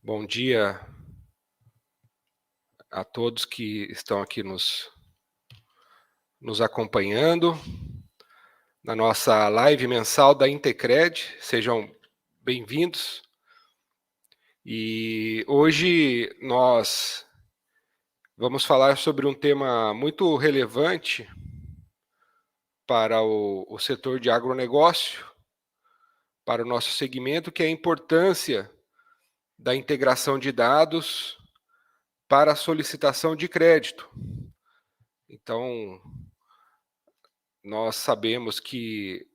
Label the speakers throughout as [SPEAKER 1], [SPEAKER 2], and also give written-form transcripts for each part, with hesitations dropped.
[SPEAKER 1] Bom dia a todos que estão aqui nos acompanhando na nossa live mensal da Intecred. Sejam bem-vindos. E hoje nós vamos falar sobre um tema muito relevante para o setor de agronegócio, para o nosso segmento, que é a importância da integração de dados para a solicitação de crédito. Então, nós sabemos que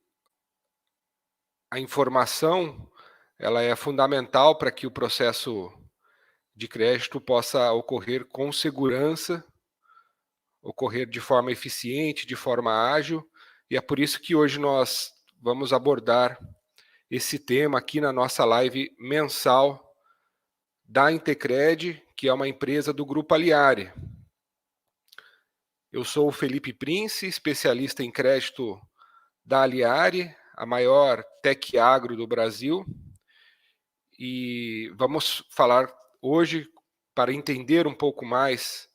[SPEAKER 1] a informação ela é fundamental para que o processo de crédito possa ocorrer com segurança, ocorrer de forma eficiente, de forma ágil, e é por isso que hoje nós vamos abordar esse tema aqui na nossa live mensal da Intecred, que é uma empresa do Grupo Aliare. Eu sou o Felipe Prince, especialista em crédito da Aliare, a maior tech agro do Brasil, e vamos falar hoje para entender um pouco mais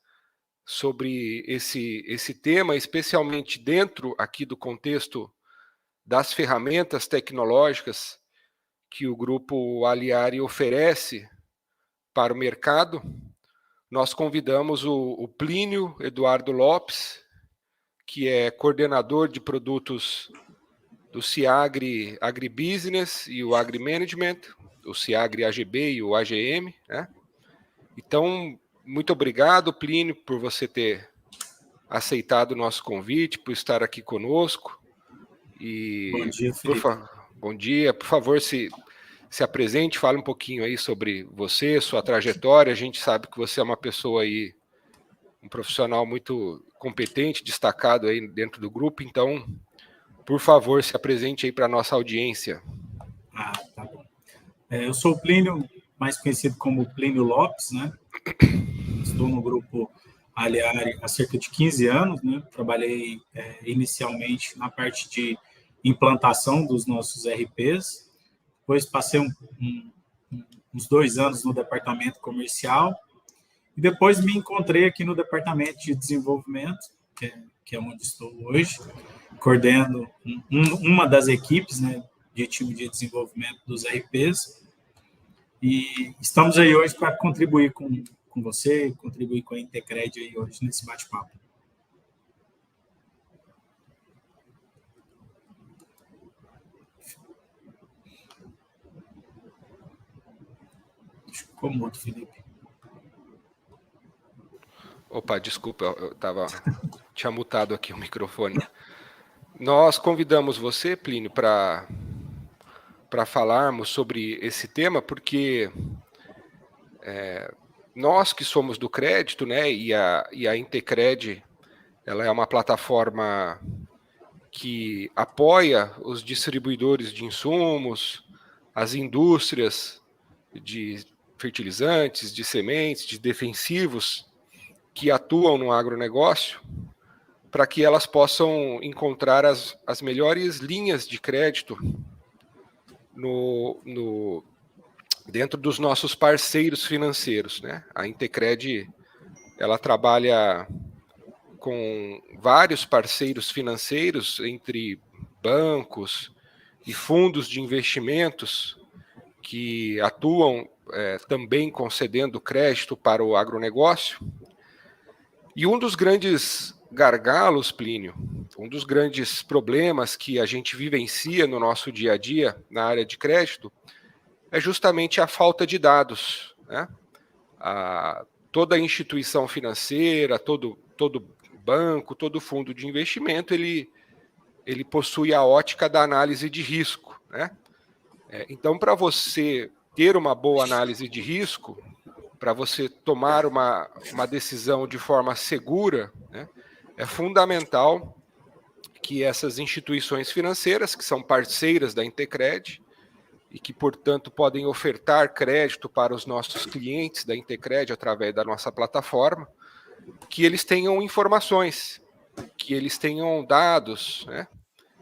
[SPEAKER 1] sobre esse tema, especialmente dentro aqui do contexto das ferramentas tecnológicas que o Grupo Aliare oferece para o mercado. Nós convidamos o Plínio Eduardo Lopes, que é coordenador de produtos do Ciagri Agribusiness e o Agrimanagement, o Ciagri AGB e o AGM, né? Então, muito obrigado, Plínio, por você ter aceitado o nosso convite, por estar aqui conosco. E
[SPEAKER 2] bom dia, Felipe.
[SPEAKER 1] Bom dia, por favor, se apresente, fale um pouquinho aí sobre você, sua trajetória. A gente sabe que você é uma pessoa aí, um profissional muito competente, destacado aí dentro do grupo, então, por favor, se apresente aí para a nossa audiência.
[SPEAKER 2] Tá bom. Eu sou o Plínio, mais conhecido como Plínio Lopes, né? Estou no grupo Aliare há cerca de 15 anos, né? Trabalhei inicialmente na parte de implantação dos nossos RPs, depois passei uns 2 anos no departamento comercial e depois me encontrei aqui no departamento de desenvolvimento, que é onde estou hoje, coordeno uma das equipes, né, de time de desenvolvimento dos RPs, e estamos aí hoje para contribuir com você, contribuir com a Intecred aí hoje nesse bate-papo. Ficou mudo, Felipe.
[SPEAKER 1] Opa, desculpa, eu tinha mutado aqui o microfone. Nós convidamos você, Plínio, para falarmos sobre esse tema, porque nós que somos do crédito, né, e a Intecred, ela é uma plataforma que apoia os distribuidores de insumos, as indústrias de fertilizantes, de sementes, de defensivos que atuam no agronegócio, para que elas possam encontrar as melhores linhas de crédito dentro dos nossos parceiros financeiros, né? A Intecred, ela trabalha com vários parceiros financeiros, entre bancos e fundos de investimentos que atuam também concedendo crédito para o agronegócio. E um dos grandes gargalos, Plínio, um dos grandes problemas que a gente vivencia no nosso dia a dia na área de crédito é justamente a falta de dados, né? Toda instituição financeira, todo banco, todo fundo de investimento, ele possui a ótica da análise de risco, né? Então, para você ter uma boa análise de risco, para você tomar uma decisão de forma segura, né, é fundamental que essas instituições financeiras, que são parceiras da Intecred, e que, portanto, podem ofertar crédito para os nossos clientes da Intecred através da nossa plataforma, que eles tenham informações, que eles tenham dados, né?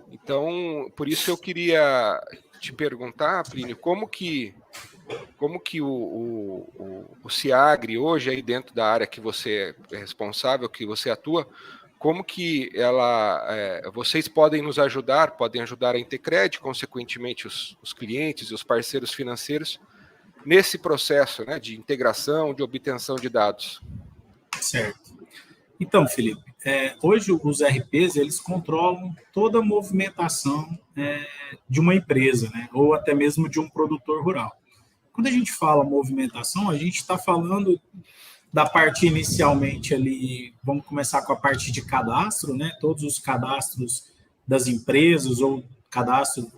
[SPEAKER 1] Então, por isso eu queria te perguntar, Plínio, como que como que o CIAGRE hoje, aí dentro da área que você é responsável, que você atua, como que vocês podem nos ajudar, podem ajudar a Intecred, consequentemente os clientes e os parceiros financeiros, nesse processo, né, de integração, de obtenção de dados?
[SPEAKER 2] Certo. Então, Felipe, hoje os RPs, eles controlam toda a movimentação de uma empresa, né, ou até mesmo de um produtor rural. Quando a gente fala movimentação, a gente está falando da parte inicialmente ali, vamos começar com a parte de cadastro, né, todos os cadastros das empresas ou cadastro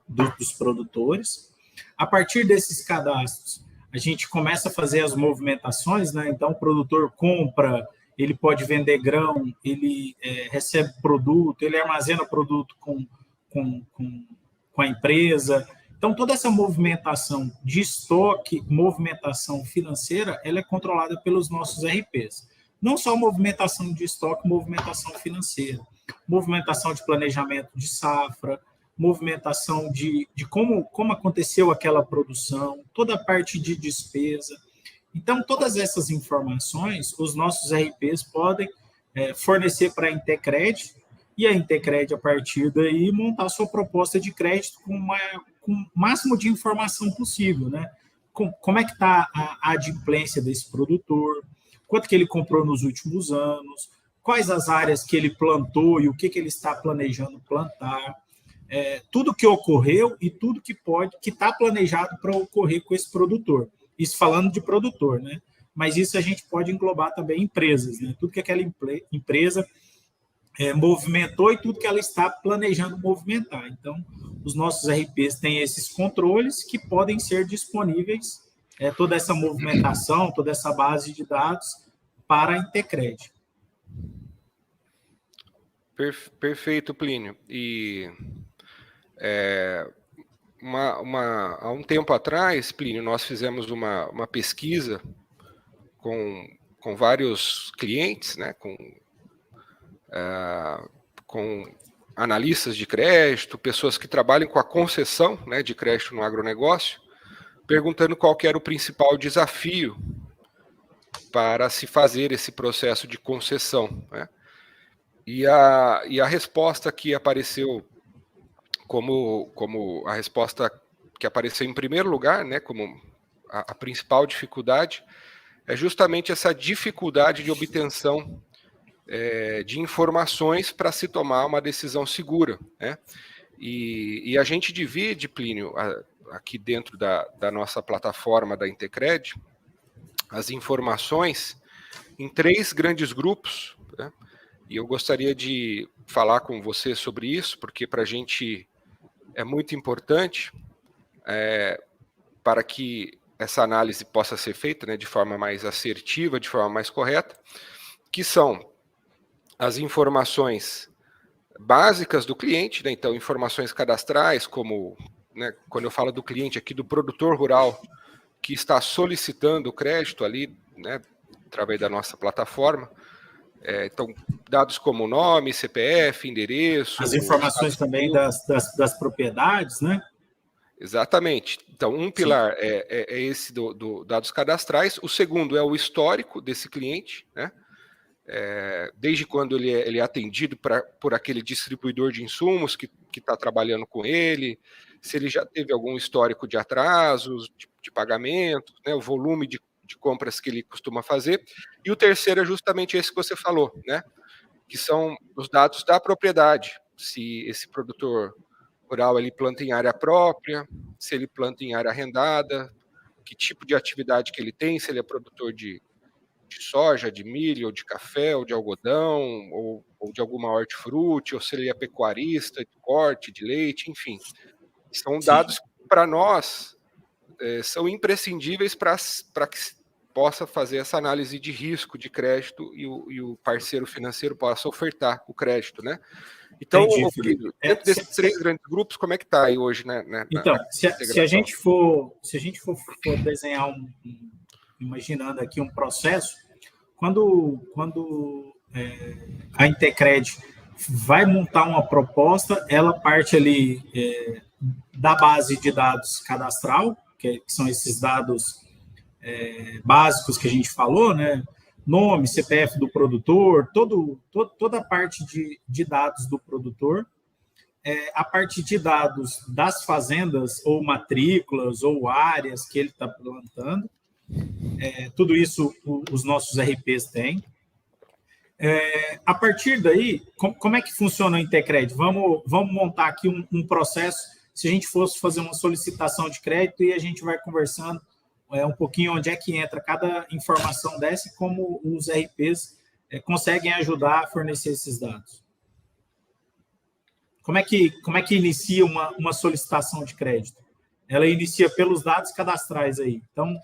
[SPEAKER 2] dos produtores. A partir desses cadastros, a gente começa a fazer as movimentações, né, então o produtor compra, ele pode vender grão, ele recebe produto, ele armazena produto com a empresa. Então, toda essa movimentação de estoque, movimentação financeira, ela é controlada pelos nossos RPs. Não só movimentação de estoque, movimentação financeira, movimentação de planejamento de safra, movimentação de como aconteceu aquela produção, toda a parte de despesa. Então, todas essas informações, os nossos RPs podem fornecer para a Intecred, e a Intecred, a partir daí, montar a sua proposta de crédito com o máximo de informação possível, né? Como é que está a adimplência desse produtor, quanto que ele comprou nos últimos anos, quais as áreas que ele plantou e o que ele está planejando plantar, tudo que ocorreu e tudo que está planejado para ocorrer com esse produtor. Isso falando de produtor, né? Mas isso a gente pode englobar também empresas, né? Tudo que aquela empresa movimentou e tudo que ela está planejando movimentar. Então, os nossos RPs têm esses controles que podem ser disponíveis, toda essa movimentação, toda essa base de dados para a Intecred.
[SPEAKER 1] Perfeito, Plínio. E há um tempo atrás, Plínio, nós fizemos uma pesquisa com vários clientes, né, com analistas de crédito, pessoas que trabalham com a concessão, né, de crédito no agronegócio, perguntando qual que era o principal desafio para se fazer esse processo de concessão, né? E a resposta que apareceu como a resposta que apareceu em primeiro lugar, né, como a principal dificuldade, é justamente essa dificuldade de obtenção de informações para se tomar uma decisão segura, né? E a gente divide, Plínio, aqui dentro da nossa plataforma da Intecred, as informações em 3 grandes grupos, né? E eu gostaria de falar com você sobre isso, porque para a gente é muito importante para que essa análise possa ser feita, né, de forma mais assertiva, de forma mais correta, que são as informações básicas do cliente, né? Então, informações cadastrais, como, né, quando eu falo do cliente aqui, do produtor rural que está solicitando o crédito ali, né, através da nossa plataforma. Então, dados como nome, CPF, endereço...
[SPEAKER 2] As informações também das propriedades, né?
[SPEAKER 1] Exatamente. Então, um pilar é esse do dados cadastrais, o segundo é o histórico desse cliente, né? Desde quando ele é atendido por aquele distribuidor de insumos que está trabalhando com ele, se ele já teve algum histórico de atrasos, de pagamento, né, o volume de compras que ele costuma fazer. E o terceiro é justamente esse que você falou, né, que são os dados da propriedade, se esse produtor rural ele planta em área própria, se ele planta em área arrendada, que tipo de atividade que ele tem, se ele é produtor de soja, de milho, ou de café, ou de algodão, ou de alguma hortifruti, ou se ele é pecuarista, de corte, de leite, enfim. São dados que, para nós, são imprescindíveis para que se possa fazer essa análise de risco de crédito e o parceiro financeiro possa ofertar o crédito, né? Então, dentro desses 3 grandes grupos, como é que está aí hoje, né?
[SPEAKER 2] Então, se a gente for desenhar imaginando aqui um processo, quando a Intecred vai montar uma proposta, ela parte ali da base de dados cadastral, que são esses dados básicos que a gente falou, né? Nome, CPF do produtor, toda a parte de dados do produtor, a parte de dados das fazendas ou matrículas ou áreas que ele está plantando, tudo isso os nossos RPs têm. A partir daí, como é que funciona o Intercred? Vamos montar aqui um processo, se a gente fosse fazer uma solicitação de crédito e a gente vai conversando um pouquinho onde é que entra cada informação dessa e como os RPs conseguem ajudar a fornecer esses dados. Como é que inicia uma solicitação de crédito? Ela inicia pelos dados cadastrais aí. Então,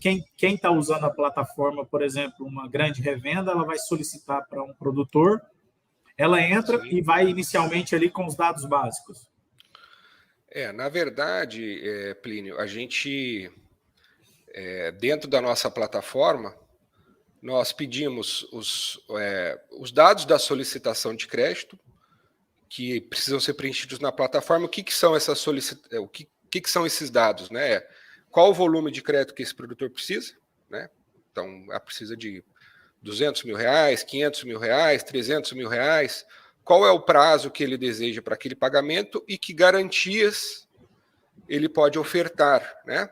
[SPEAKER 2] quem está usando a plataforma, por exemplo, uma grande revenda, ela vai solicitar para um produtor, ela entra e vai inicialmente ali com os dados básicos.
[SPEAKER 1] Na verdade, Plínio, a gente, dentro da nossa plataforma, nós pedimos os dados da solicitação de crédito, que precisam ser preenchidos na plataforma. O que são essas solicitações? O que são esses dados, né? Qual o volume de crédito que esse produtor precisa, né? Então, ela precisa de R$200 mil, R$500 mil, R$300 mil. Qual é o prazo que ele deseja para aquele pagamento e que garantias ele pode ofertar, né?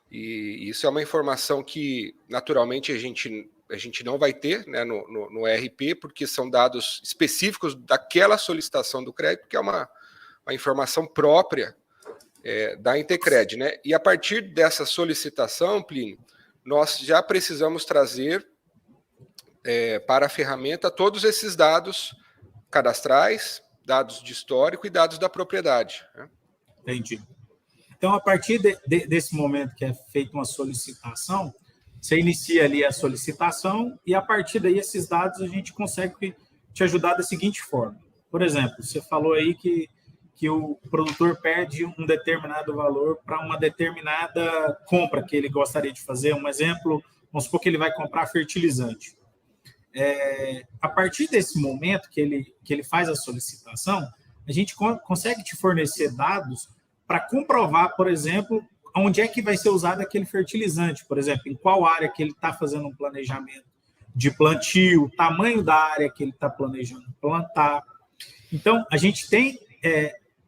[SPEAKER 1] E isso é uma informação que, naturalmente, a gente não vai ter, né, no ERP, porque são dados específicos daquela solicitação do crédito, que é uma informação própria da Intercred, né? E a partir dessa solicitação, Plínio, nós já precisamos trazer para a ferramenta todos esses dados cadastrais, dados de histórico e dados da propriedade, né?
[SPEAKER 2] Entendi. Então, a partir desse momento que é feita uma solicitação, você inicia ali a solicitação e, a partir daí, esses dados a gente consegue te ajudar da seguinte forma. Por exemplo, você falou aí que o produtor pede um determinado valor para uma determinada compra que ele gostaria de fazer. Um exemplo, vamos supor que ele vai comprar fertilizante. A partir desse momento que ele faz a solicitação, a gente consegue te fornecer dados para comprovar, por exemplo, onde é que vai ser usado aquele fertilizante, por exemplo, em qual área que ele está fazendo um planejamento de plantio, o tamanho da área que ele está planejando plantar. Então, a gente tem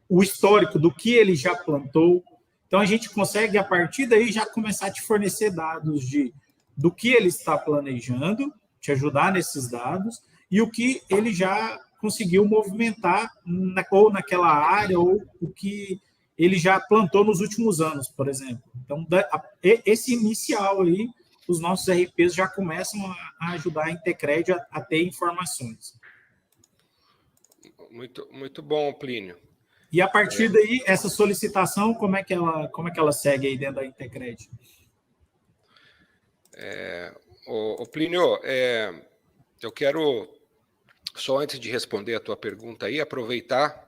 [SPEAKER 2] o histórico do que ele já plantou. Então, a gente consegue, a partir daí, já começar a te fornecer dados do que ele está planejando, te ajudar nesses dados, e o que ele já conseguiu movimentar ou naquela área, ou o que ele já plantou nos últimos anos, por exemplo. Então, esse inicial aí, os nossos RPs já começam a ajudar a Intercred a ter informações.
[SPEAKER 1] Muito, muito bom, Plínio.
[SPEAKER 2] E a partir daí, essa solicitação, como é que ela segue aí dentro da Intercred?
[SPEAKER 1] Plínio, eu quero, só antes de responder a tua pergunta aí, aproveitar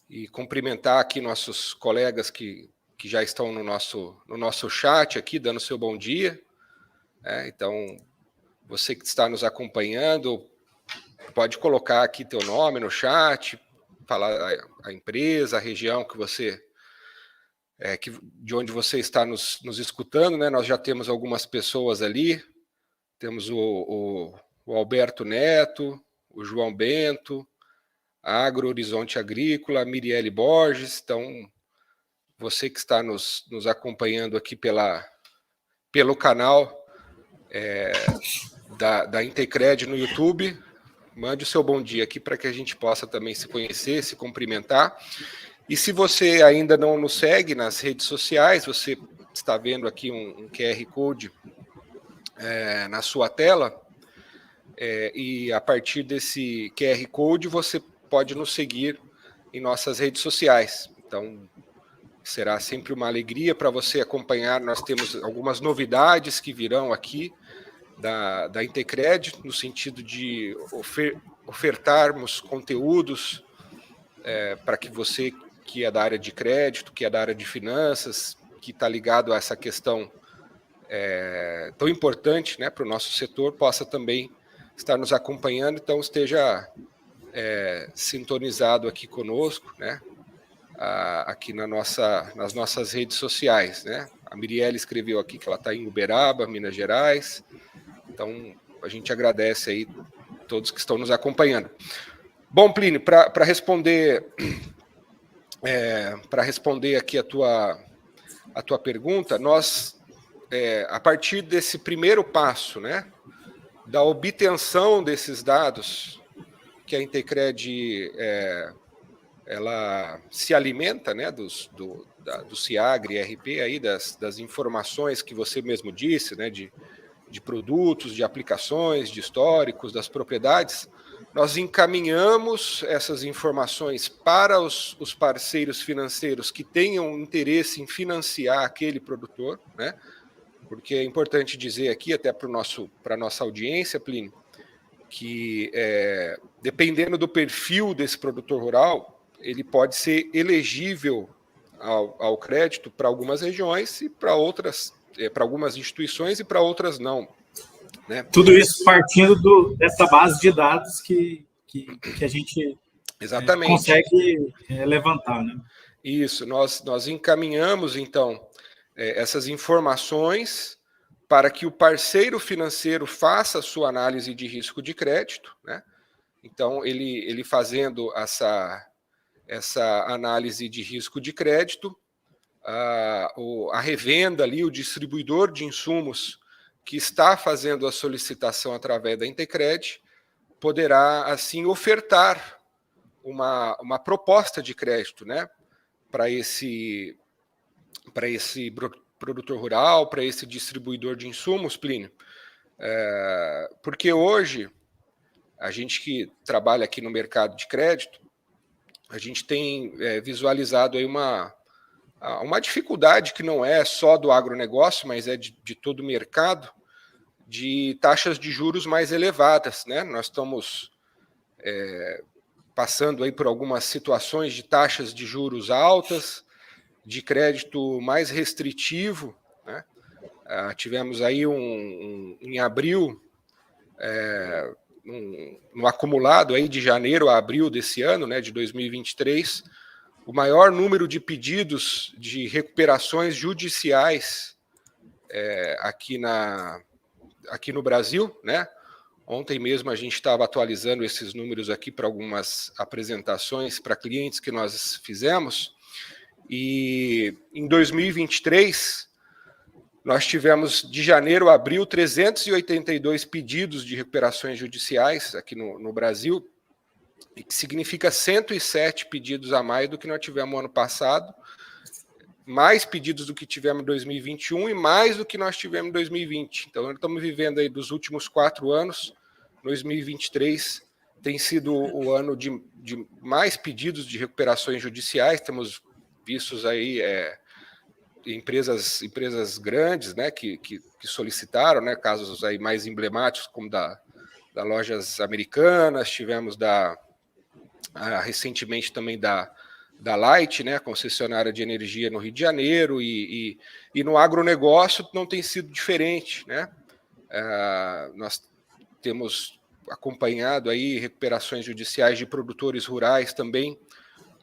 [SPEAKER 1] e cumprimentar aqui nossos colegas que já estão no nosso chat aqui, dando seu bom dia. Então, você que está nos acompanhando, pode colocar aqui teu nome no chat, falar a empresa, a região que você... de onde você está nos escutando, né? Nós já temos algumas pessoas ali, temos o Alberto Neto, o João Bento, a Agro Horizonte Agrícola, a Mirielle Borges. Então, você que está nos acompanhando aqui pelo canal da Intercred no YouTube, mande o seu bom dia aqui para que a gente possa também se conhecer, se cumprimentar. E se você ainda não nos segue nas redes sociais, você está vendo aqui um QR Code na sua tela, e a partir desse QR Code você pode nos seguir em nossas redes sociais. Então, será sempre uma alegria para você acompanhar. Nós temos algumas novidades que virão aqui da Intercred, no sentido de ofertarmos conteúdos para que você, que é da área de crédito, que é da área de finanças, que está ligado a essa questão tão importante, né, para o nosso setor, possa também estar nos acompanhando. Então, esteja sintonizado aqui conosco, né? aqui nas nossas redes sociais, né? A Mirielle escreveu aqui que ela está em Uberaba, Minas Gerais. Então, a gente agradece aí todos que estão nos acompanhando. Bom, Plínio, para responder aqui a tua pergunta, nós, a partir desse primeiro passo, né, da obtenção desses dados, que a Intecred ela se alimenta, né, do CIAGRE, RP, aí, das informações que você mesmo disse, né, de produtos, de aplicações, de históricos, das propriedades, nós encaminhamos essas informações para os parceiros financeiros que tenham interesse em financiar aquele produtor, né? Porque é importante dizer aqui, até para a nossa audiência, Plínio, que dependendo do perfil desse produtor rural, ele pode ser elegível ao crédito para algumas regiões e para outras, para algumas instituições e para outras não. Né?
[SPEAKER 2] Tudo isso partindo dessa base de dados que a gente consegue levantar. Né?
[SPEAKER 1] Isso, nós encaminhamos, então, essas informações para que o parceiro financeiro faça a sua análise de risco de crédito. Né? Então, ele fazendo essa análise de risco de crédito, a revenda ali, o distribuidor de insumos que está fazendo a solicitação através da Intecred poderá, assim, ofertar uma proposta de crédito, né, para esse produtor rural, para esse distribuidor de insumos, Plínio. Porque hoje, a gente que trabalha aqui no mercado de crédito, a gente tem visualizado aí uma dificuldade que não é só do agronegócio, mas é de todo o mercado, de taxas de juros mais elevadas, né? Nós estamos passando aí por algumas situações de taxas de juros altas, de crédito mais restritivo, né? Tivemos aí em abril, no acumulado aí de janeiro a abril desse ano, né, de 2023, o maior número de pedidos de recuperações judiciais aqui no Brasil, né? Ontem mesmo a gente estava atualizando esses números aqui para algumas apresentações para clientes que nós fizemos, e em 2023 nós tivemos de janeiro a abril 382 pedidos de recuperações judiciais aqui no Brasil, e que significa 107 pedidos a mais do que nós tivemos no ano passado, mais pedidos do que tivemos em 2021 e mais do que nós tivemos em 2020. Então, nós estamos vivendo aí dos últimos 4 anos, 2023 tem sido o ano de mais pedidos de recuperações judiciais. Temos vistos aí empresas grandes, né, que solicitaram, né, casos aí mais emblemáticos, como da Lojas Americanas, tivemos recentemente também da Light, né, concessionária de energia no Rio de Janeiro, e no agronegócio não tem sido diferente, né? Nós temos acompanhado aí recuperações judiciais de produtores rurais também,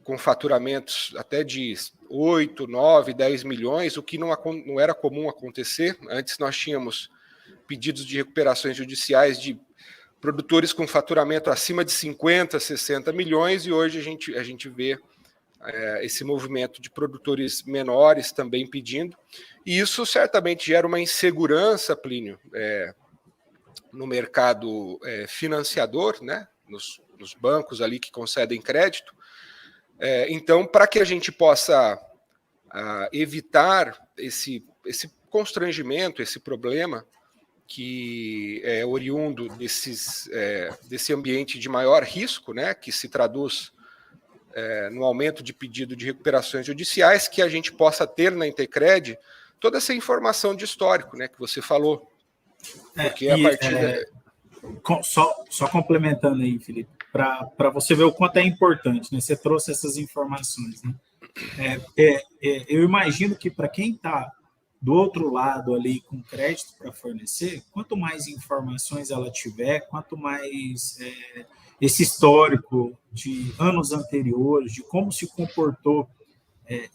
[SPEAKER 1] com faturamentos até de 8, 9, 10 milhões, o que não era comum acontecer. Antes nós tínhamos pedidos de recuperações judiciais de produtores com faturamento acima de 50, 60 milhões, e hoje a gente vê esse movimento de produtores menores também pedindo, e isso certamente gera uma insegurança, Plínio, no mercado financiador, né, nos bancos ali que concedem crédito. Então, para que a gente possa evitar esse constrangimento, esse problema que é oriundo desse ambiente de maior risco, né, que se traduz no aumento de pedido de recuperações judiciais, que a gente possa ter na Intecred toda essa informação de histórico, né, que você falou. Porque a partir
[SPEAKER 2] só complementando aí, Felipe, para você ver o quanto é importante, né? Você trouxe essas informações, né? Eu imagino que para quem está do outro lado ali com crédito para fornecer, quanto mais informações ela tiver, quanto mais esse histórico de anos anteriores, de como se comportou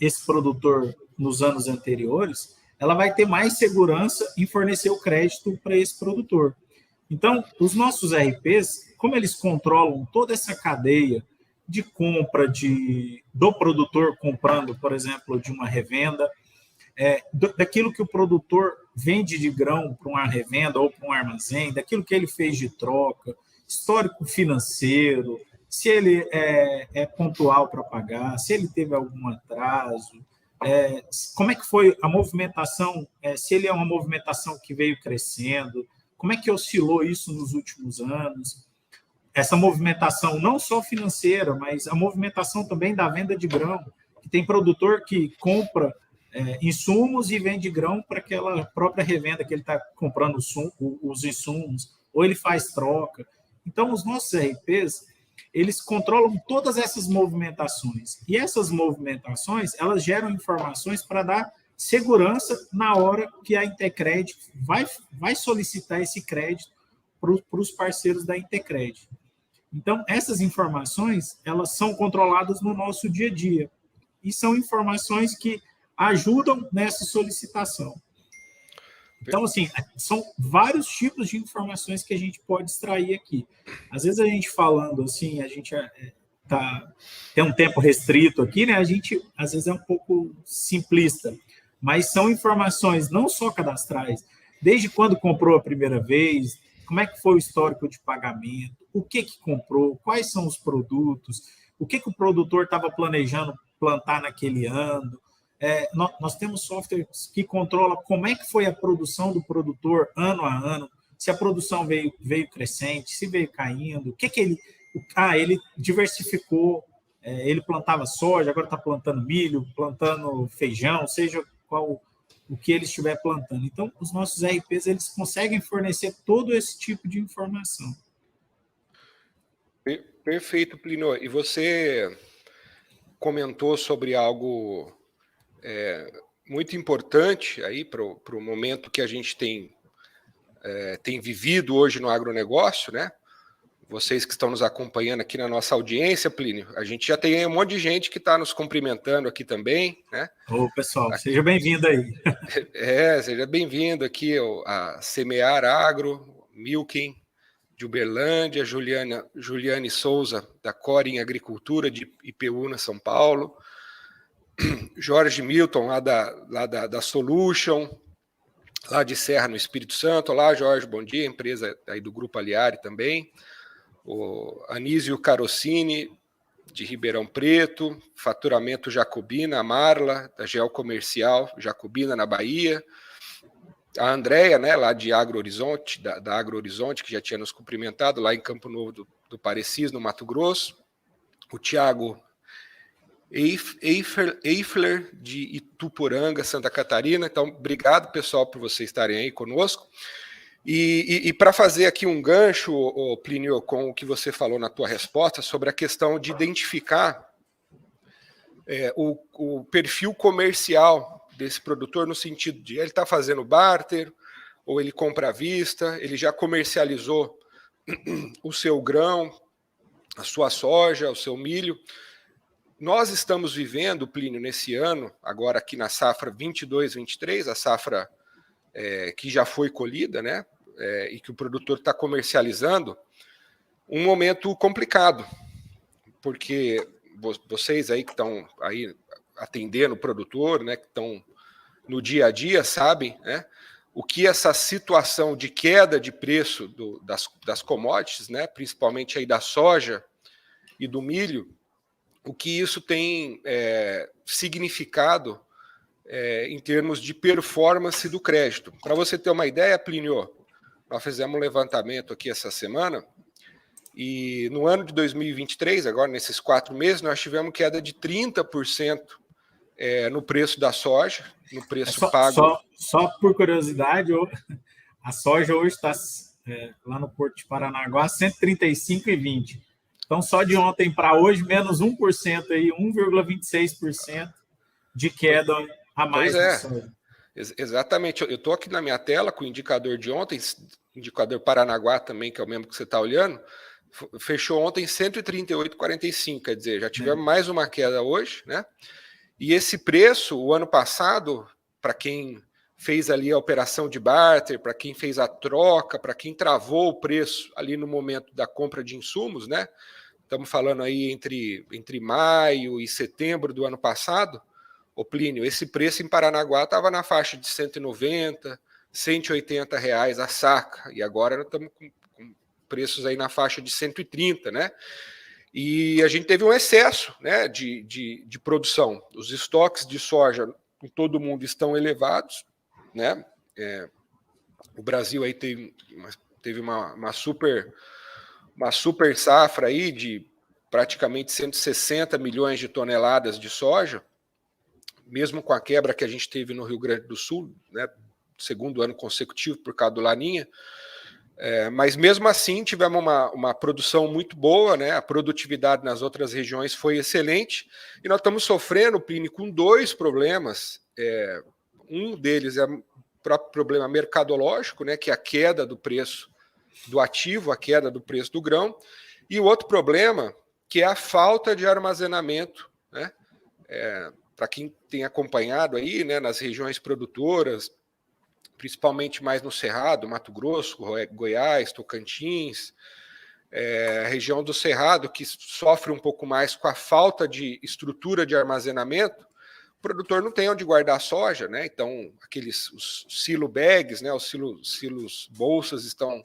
[SPEAKER 2] esse produtor nos anos anteriores, ela vai ter mais segurança em fornecer o crédito para esse produtor. Então, os nossos RPs, como eles controlam toda essa cadeia de compra do produtor comprando, por exemplo, de uma revenda, daquilo que o produtor vende de grão para uma revenda ou para um armazém, daquilo que ele fez de troca, histórico financeiro, se ele é pontual para pagar, se ele teve algum atraso, como é que foi a movimentação, se ele é uma movimentação que veio crescendo, como é que oscilou isso nos últimos anos, essa movimentação não só financeira, mas a movimentação também da venda de grão, que tem produtor que compra insumos e vende grão para aquela própria revenda que ele está comprando os insumos, ou ele faz troca. Então, os nossos RPs, eles controlam todas essas movimentações. E essas movimentações, elas geram informações para dar segurança na hora que a Intercred vai solicitar esse crédito para os parceiros da Intercred. Então, essas informações, elas são controladas no nosso dia a dia. E são informações que ajudam nessa solicitação. Então, assim, são vários tipos de informações que a gente pode extrair aqui. Às vezes a gente falando assim, a gente tem um tempo restrito aqui, né? A gente, às vezes, é um pouco simplista. Mas são informações não só cadastrais, desde quando comprou a primeira vez, como é que foi o histórico de pagamento, o que comprou, quais são os produtos, o que o produtor estava planejando plantar naquele ano. Nós temos softwares que controlam como é que foi a produção do produtor ano a ano, se a produção veio crescente, se veio caindo, o que ele diversificou, ele plantava soja, agora está plantando milho, plantando feijão, seja qual o que ele estiver plantando. Então, os nossos RPs, eles conseguem fornecer todo esse tipo de informação.
[SPEAKER 1] Perfeito, Plínio. E você comentou sobre algo muito importante aí para o momento que a gente tem vivido hoje no agronegócio, né? Vocês que estão nos acompanhando aqui na nossa audiência, Plínio, a gente já tem um monte de gente que está nos cumprimentando aqui também, né?
[SPEAKER 2] Ô, pessoal, seja bem-vindo aí.
[SPEAKER 1] Seja bem-vindo aqui a Semear Agro, Milken, de Uberlândia, Juliane Souza, da Core em Agricultura, de Ipeúna, São Paulo, Jorge Milton, lá da Solution, lá de Serra, no Espírito Santo. Olá, Jorge, bom dia, empresa aí do Grupo Aliari também. O Anísio Carocini, de Ribeirão Preto, Faturamento Jacobina, a Marla, da Geo Comercial Jacobina, na Bahia. A Andréia, né, lá de Agro Horizonte, da Agro Horizonte, que já tinha nos cumprimentado, lá em Campo Novo do Parecis, no Mato Grosso. O Tiago Eifler, de Ituporanga, Santa Catarina. Então, obrigado, pessoal, por vocês estarem aí conosco. E para fazer aqui um gancho, Plínio, com o que você falou na tua resposta sobre a questão de identificar o perfil comercial desse produtor, no sentido de ele está fazendo barter, ou ele compra à vista, ele já comercializou o seu grão, a sua soja, o seu milho. Nós estamos vivendo, Plínio, nesse ano, agora aqui na safra 22-23, a safra que já foi colhida, né? E que o produtor está comercializando, um momento complicado, porque vocês aí que estão aí atendendo o produtor, né, que estão no dia a dia, sabem, né, o que essa situação de queda de preço das commodities, né, principalmente aí da soja e do milho, o que isso tem significado em termos de performance do crédito. Para você ter uma ideia, Plínio, nós fizemos um levantamento aqui essa semana e no ano de 2023, agora nesses 4 meses, nós tivemos queda de 30% no preço da soja, no preço pago.
[SPEAKER 2] Só por curiosidade, a soja hoje está lá no Porto de Paranaguá, 135,20. Então, só de ontem para hoje, menos 1%, aí, 1,26% de queda a mais na soja.
[SPEAKER 1] Exatamente. Eu estou aqui na minha tela com o indicador de ontem, indicador Paranaguá também, que é o mesmo que você está olhando, fechou ontem 138,45, quer dizer, já tivemos mais uma queda hoje, né? E esse preço, o ano passado, para quem fez ali a operação de barter, para quem fez a troca, para quem travou o preço ali no momento da compra de insumos, né? Estamos falando aí entre maio e setembro do ano passado, ô Plínio, esse preço em Paranaguá estava na faixa de 190, 180 reais a saca, e agora nós estamos com preços aí na faixa de 130, né? E a gente teve um excesso, né, de produção. Os estoques de soja em todo o mundo estão elevados, né? O Brasil aí teve uma super safra aí de praticamente 160 milhões de toneladas de soja, mesmo com a quebra que a gente teve no Rio Grande do Sul, né, segundo ano consecutivo por causa do Laninha, mas mesmo assim tivemos uma produção muito boa, né, a produtividade nas outras regiões foi excelente, e nós estamos sofrendo, Plínio, com dois problemas. Um deles é o próprio problema mercadológico, né, que é a queda do preço do ativo, a queda do preço do grão, e o outro problema, que é a falta de armazenamento, né? Para quem tem acompanhado aí, né, nas regiões produtoras, principalmente mais no Cerrado, Mato Grosso, Goiás, Tocantins, a região do Cerrado, que sofre um pouco mais com a falta de estrutura de armazenamento, o produtor não tem onde guardar a soja, né? Então, os silo bags, né, os silos bolsas estão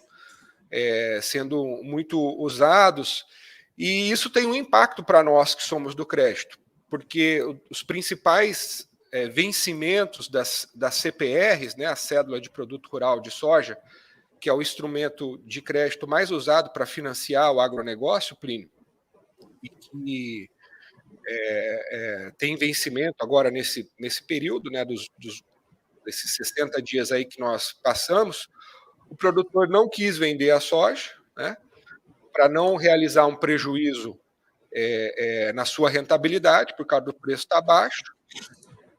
[SPEAKER 1] sendo muito usados, e isso tem um impacto para nós que somos do crédito, porque os principais vencimentos das CPRs, né, a Cédula de Produto Rural de Soja, que é o instrumento de crédito mais usado para financiar o agronegócio, Plínio, e que tem vencimento agora nesse período, né, desses 60 dias aí que nós passamos. O produtor não quis vender a soja, né, para não realizar um prejuízo na sua rentabilidade, por causa do preço estar baixo.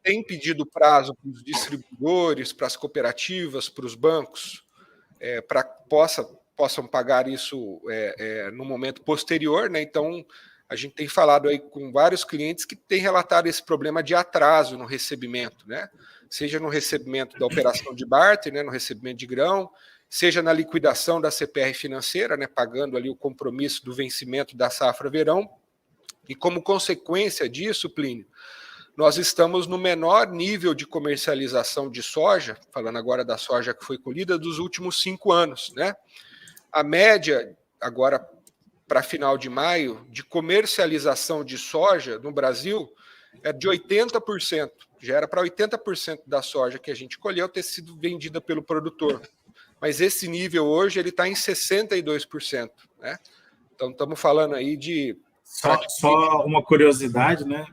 [SPEAKER 1] Tem pedido prazo para os distribuidores, para as cooperativas, para os bancos, para que possam pagar isso no momento posterior, né? Então, a gente tem falado aí com vários clientes que têm relatado esse problema de atraso no recebimento, né? Seja no recebimento da operação de barter, né, no recebimento de grão, seja na liquidação da CPR financeira, né, pagando ali o compromisso do vencimento da safra verão. E como consequência disso, Plínio, nós estamos no menor nível de comercialização de soja, falando agora da soja que foi colhida, dos últimos 5 anos, né? A média, agora para final de maio, de comercialização de soja no Brasil é de 80%. Já era para 80% da soja que a gente colheu ter sido vendida pelo produtor. Mas esse nível hoje ele está em 62%, né? Então estamos falando aí de...
[SPEAKER 2] Só uma curiosidade, né?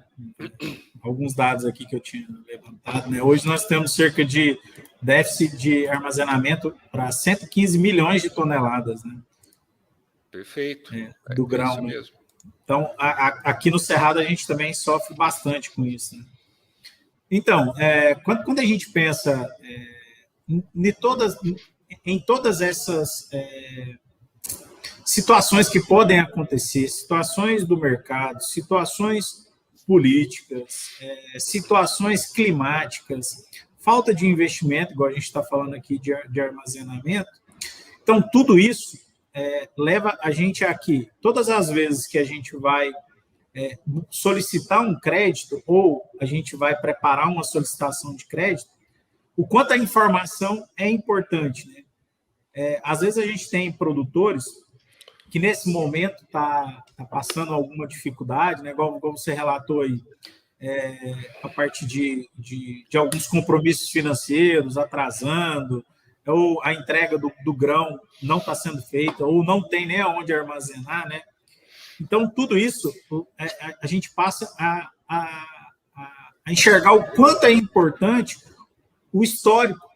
[SPEAKER 2] Alguns dados aqui que eu tinha levantado, né? Hoje nós temos cerca de déficit de armazenamento para 115 milhões de toneladas, né?
[SPEAKER 1] Perfeito.
[SPEAKER 2] Do grão,
[SPEAKER 1] isso
[SPEAKER 2] né?
[SPEAKER 1] mesmo.
[SPEAKER 2] Então, aqui no Cerrado a gente também sofre bastante com isso, né? Então, quando a gente pensa em todas essas situações que podem acontecer, situações do mercado, situações políticas, situações climáticas, falta de investimento, igual a gente está falando aqui de armazenamento. Então, tudo isso leva a gente aqui, todas as vezes que a gente vai solicitar um crédito ou a gente vai preparar uma solicitação de crédito, o quanto a informação é importante, né? Às vezes a gente tem produtores que nesse momento tá passando alguma dificuldade, né? Igual você relatou aí, a parte de alguns compromissos financeiros atrasando, ou a entrega do grão não está sendo feita, ou não tem nem aonde armazenar, né? Então, tudo isso a gente passa a enxergar o quanto é importante o histórico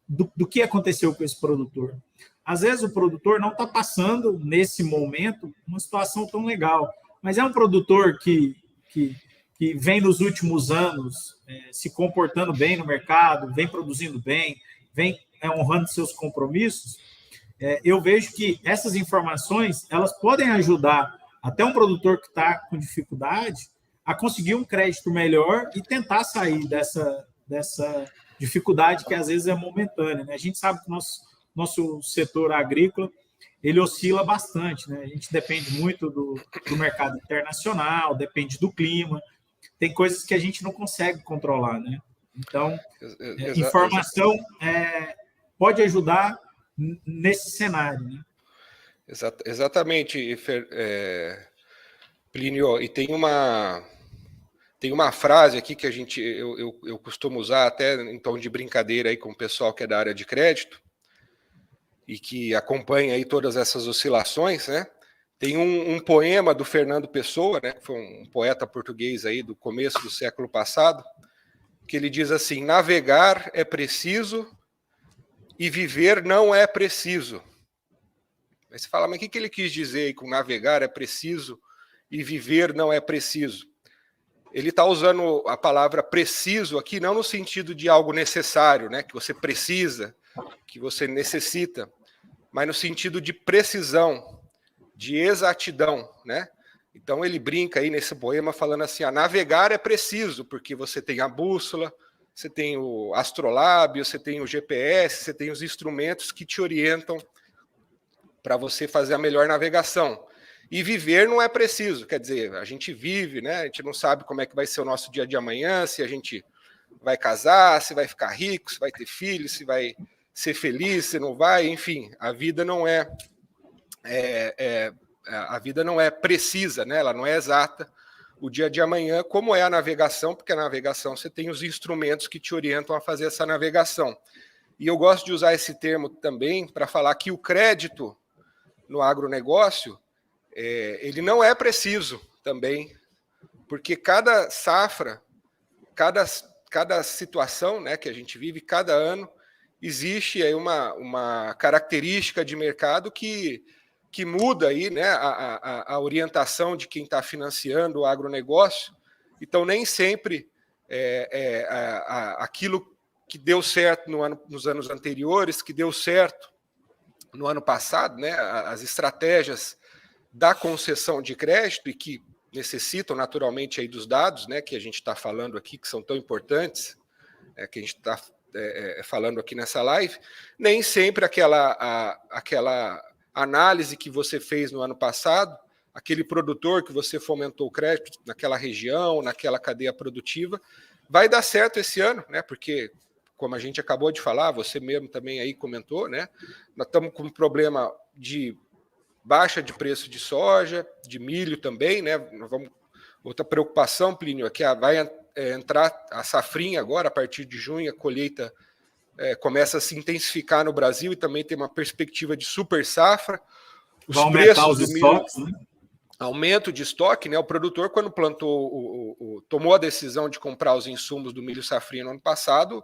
[SPEAKER 2] do que aconteceu com esse produtor. Às vezes o produtor não está passando, nesse momento, uma situação tão legal, mas é um produtor que vem nos últimos anos se comportando bem no mercado, vem produzindo bem, vem honrando seus compromissos. Eu vejo que essas informações elas podem ajudar até um produtor que está com dificuldade a conseguir um crédito melhor e tentar sair dessa dificuldade que às vezes é momentânea, né? A gente sabe que o nosso setor agrícola ele oscila bastante, né? A gente depende muito do mercado internacional, depende do clima, tem coisas que a gente não consegue controlar, né? Então, informação pode ajudar nesse cenário, né?
[SPEAKER 1] Exatamente, Plínio, e tem uma frase aqui que eu costumo usar até em tom de brincadeira aí com o pessoal que é da área de crédito e que acompanha aí todas essas oscilações, né? Tem um poema do Fernando Pessoa, né, que foi um poeta português aí do começo do século passado, que ele diz assim: navegar é preciso e viver não é preciso. Aí você fala, mas o que ele quis dizer aí com navegar é preciso e viver não é preciso? Ele está usando a palavra preciso aqui não no sentido de algo necessário, né, que você precisa, que você necessita, mas no sentido de precisão, de exatidão, né? Então ele brinca aí nesse poema falando assim, navegar é preciso, porque você tem a bússola, você tem o astrolábio, você tem o GPS, você tem os instrumentos que te orientam para você fazer a melhor navegação. E viver não é preciso, quer dizer, a gente vive, né? A gente não sabe como é que vai ser o nosso dia de amanhã, se a gente vai casar, se vai ficar rico, se vai ter filhos, se vai ser feliz, se não vai, enfim, a vida não a vida não é precisa, né? Ela não é exata. O dia de amanhã, como é a navegação, porque a navegação você tem os instrumentos que te orientam a fazer essa navegação. E eu gosto de usar esse termo também para falar que o crédito no agronegócio ele não é preciso também, porque cada safra, cada situação, né, que a gente vive, cada ano, existe aí uma característica de mercado que muda aí, né, a orientação de quem está financiando o agronegócio. Então, nem sempre aquilo que deu certo nos anos anteriores, que deu certo no ano passado, né, as estratégias da concessão de crédito e que necessitam naturalmente aí dos dados, né, que a gente está falando aqui, que são tão importantes, que a gente está falando aqui nessa live, nem sempre aquela análise que você fez no ano passado, aquele produtor que você fomentou o crédito naquela região, naquela cadeia produtiva, vai dar certo esse ano, né? Porque, como a gente acabou de falar, você mesmo também aí comentou, né? Nós estamos com um problema de baixa de preço de soja, de milho também, né? Outra preocupação, Plínio, é que vai entrar a safrinha agora, a partir de junho, a colheita começa a se intensificar no Brasil e também tem uma perspectiva de super safra.
[SPEAKER 2] Os preços do milho, né?
[SPEAKER 1] Aumento de estoque, né? O produtor, quando plantou, tomou a decisão de comprar os insumos do milho safrinha no ano passado,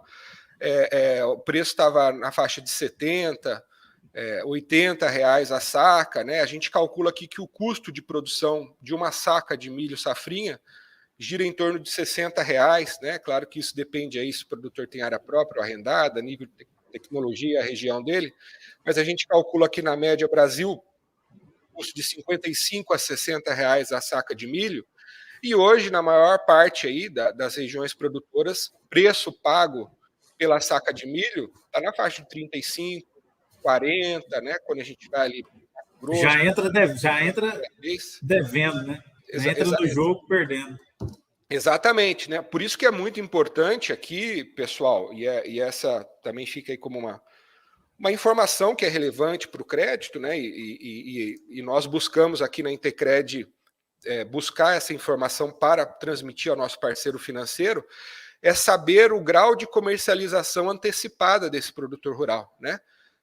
[SPEAKER 1] o preço estava na faixa de 70, 80 reais a saca, né? A gente calcula aqui que o custo de produção de uma saca de milho safrinha gira em torno de 60 reais, né? Claro que isso depende aí se o produtor tem área própria ou arrendada, nível de tecnologia, a região dele, mas a gente calcula aqui na média Brasil custo de 55 a 60 reais a saca de milho, e hoje, na maior parte aí das regiões produtoras, preço pago pela saca de milho está na faixa de 35, 40, né? Quando a gente vai ali
[SPEAKER 2] grosso, já entra devendo, né? Já entra no jogo perdendo.
[SPEAKER 1] Exatamente, né? Por isso que é muito importante aqui, pessoal, e essa também fica aí como uma informação que é relevante para o crédito, né? E nós buscamos aqui na Intecred buscar essa informação para transmitir ao nosso parceiro financeiro, é saber o grau de comercialização antecipada desse produtor rural, né?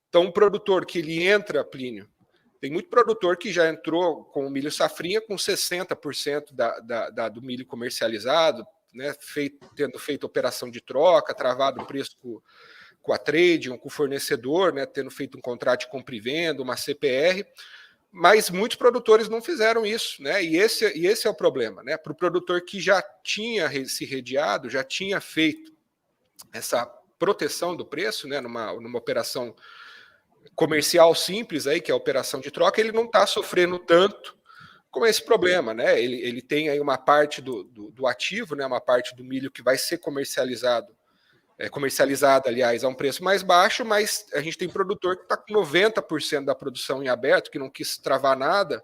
[SPEAKER 1] Então, um produtor que ele entra, Plínio, tem muito produtor que já entrou com o milho safrinha com 60% do milho comercializado, né, tendo feito operação de troca, travado o preço com a trade, com o fornecedor, né, tendo feito um contrato de compra e venda, uma CPR, mas muitos produtores não fizeram isso, né? E esse é o problema, né? Para o produtor que já tinha se redeado, já tinha feito essa proteção do preço, né, numa operação comercial simples aí, que é a operação de troca, ele não está sofrendo tanto com esse problema, né? Ele tem aí uma parte do ativo, né? Uma parte do milho que vai ser comercializada, aliás, a um preço mais baixo, mas a gente tem produtor que está com 90% da produção em aberto, que não quis travar nada,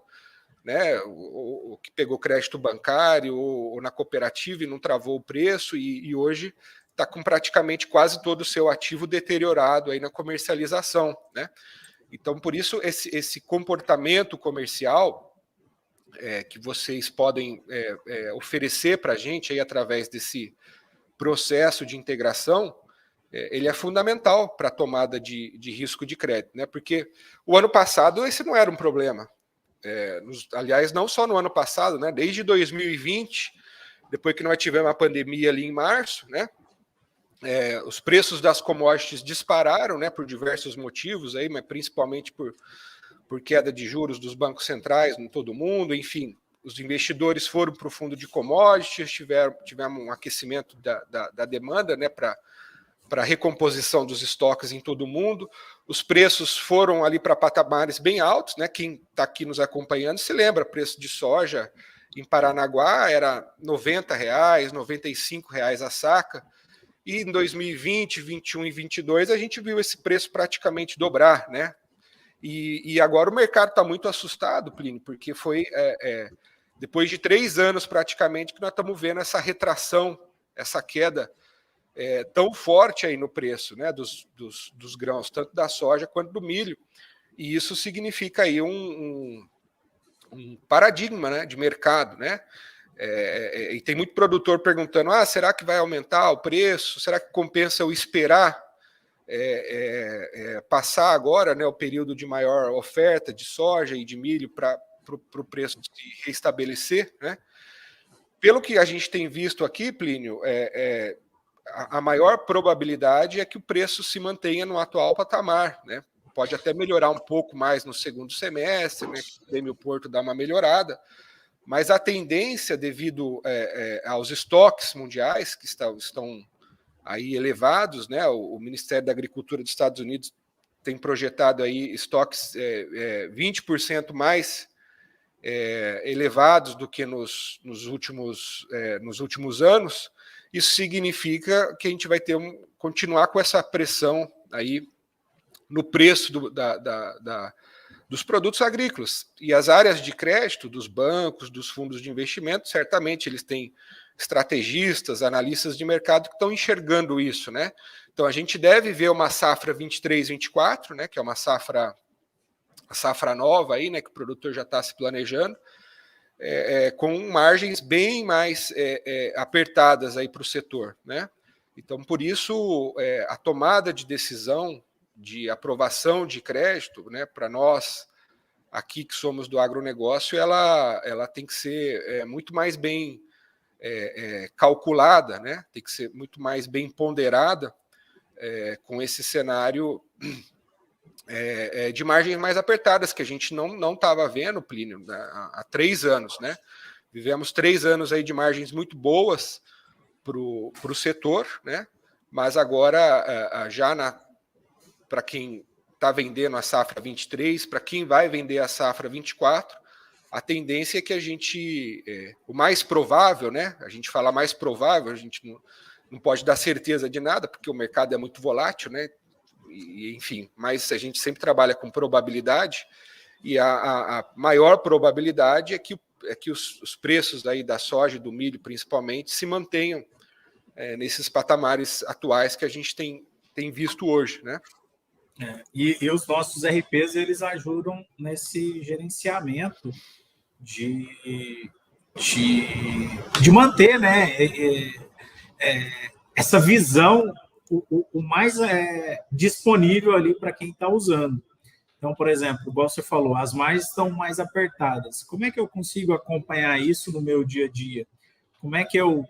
[SPEAKER 1] né? O que pegou crédito bancário ou na cooperativa e não travou o preço, e hoje está com praticamente quase todo o seu ativo deteriorado aí na comercialização, né? Então, por isso, esse comportamento comercial que vocês podem oferecer para a gente aí através desse processo de integração, ele é fundamental para a tomada de risco de crédito, né? Porque o ano passado esse não era um problema. Aliás, não só no ano passado, né? Desde 2020, depois que nós tivemos a pandemia ali em março, né? Os preços das commodities dispararam, né? Por diversos motivos aí, mas principalmente por queda de juros dos bancos centrais em todo o mundo, enfim. Os investidores foram para o fundo de commodities, tivemos um aquecimento da demanda, né, para a recomposição dos estoques em todo o mundo. Os preços foram ali para patamares bem altos, né? Quem está aqui nos acompanhando se lembra, preço de soja em Paranaguá era R$ 90, R$ 95 a saca, e em 2020, 21 e 22 a gente viu esse preço praticamente dobrar, né? E agora o mercado está muito assustado, Plínio, porque foi depois de 3 anos praticamente que nós estamos vendo essa retração, essa queda tão forte aí no preço, né, dos grãos, tanto da soja quanto do milho. E isso significa aí um paradigma, né, de mercado, né? E tem muito produtor perguntando: será que vai aumentar o preço? Será que compensa eu esperar passar agora, né, o período de maior oferta de soja e de milho para o preço se restabelecer, né? Pelo que a gente tem visto aqui, Plínio, a maior probabilidade é que o preço se mantenha no atual patamar, né? Pode até melhorar um pouco mais no segundo semestre, né? Que o Prêmio Porto dá uma melhorada, mas a tendência, devido aos estoques mundiais que estão aí elevados, né? O Ministério da Agricultura dos Estados Unidos tem projetado aí estoques 20% mais elevados do que nos últimos anos. Isso significa que a gente vai continuar com essa pressão aí no preço dos produtos agrícolas. E as áreas de crédito dos bancos, dos fundos de investimento, certamente eles têm estrategistas, analistas de mercado que estão enxergando isso, né? Então a gente deve ver uma safra 23-24, né, que é uma safra nova aí, né, que o produtor já está se planejando, com margens bem mais apertadas aí para o setor, né? Então, por isso, a tomada de decisão de aprovação de crédito, né, para nós aqui que somos do agronegócio, ela tem que ser muito mais bem calculada, né? Tem que ser muito mais bem ponderada com esse cenário de margens mais apertadas, que a gente não estava vendo, Plínio, há 3 anos, né? Vivemos 3 anos aí de margens muito boas para o setor, né? Mas agora, para quem está vendendo a safra 23, para quem vai vender a safra 24, a tendência é que a gente, o mais provável, né? A gente fala mais provável, a gente não pode dar certeza de nada, porque o mercado é muito volátil, né? Enfim, mas a gente sempre trabalha com probabilidade, e a maior probabilidade é que os preços aí da soja e do milho, principalmente, se mantenham nesses patamares atuais que a gente tem visto hoje, né?
[SPEAKER 2] E os nossos RPs, eles ajudam nesse gerenciamento de manter, né, essa visão o mais disponível ali para quem está usando. Então, por exemplo, igual você falou, as margens estão mais apertadas. Como é que eu consigo acompanhar isso no meu dia a dia? Como é que eu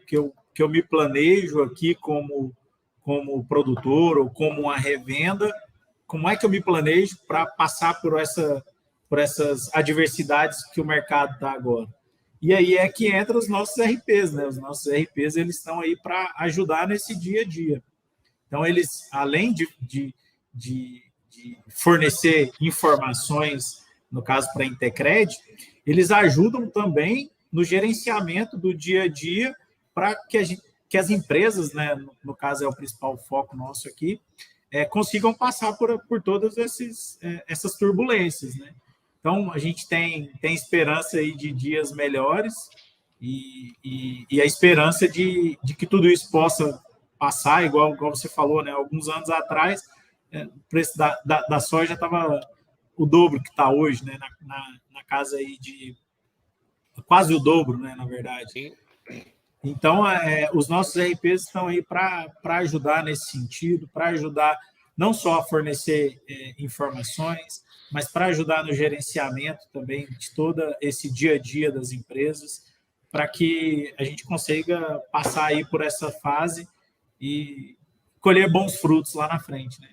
[SPEAKER 2] me planejo aqui como produtor ou como uma revenda? Como é que eu me planejo para passar por essas adversidades que o mercado está agora? E aí é que entra os nossos RPs, né? Os nossos RPs, eles estão aí para ajudar nesse dia a dia. Então, eles, além de fornecer informações, no caso para a Intercred, eles ajudam também no gerenciamento do dia a dia para que as empresas, né, no caso é o principal foco nosso aqui, consigam passar por todas essas turbulências, né? Então, a gente tem esperança aí de dias melhores e a esperança de que tudo isso possa passar, igual você falou, né? Alguns anos atrás, o preço da soja estava o dobro que está hoje, né? Na casa aí de quase o dobro, né? Na verdade.
[SPEAKER 1] Sim.
[SPEAKER 2] Então, os nossos RPs estão aí para ajudar nesse sentido, para ajudar não só a fornecer informações, mas para ajudar no gerenciamento também de todo esse dia a dia das empresas, para que a gente consiga passar aí por essa fase e colher bons frutos lá na frente, né?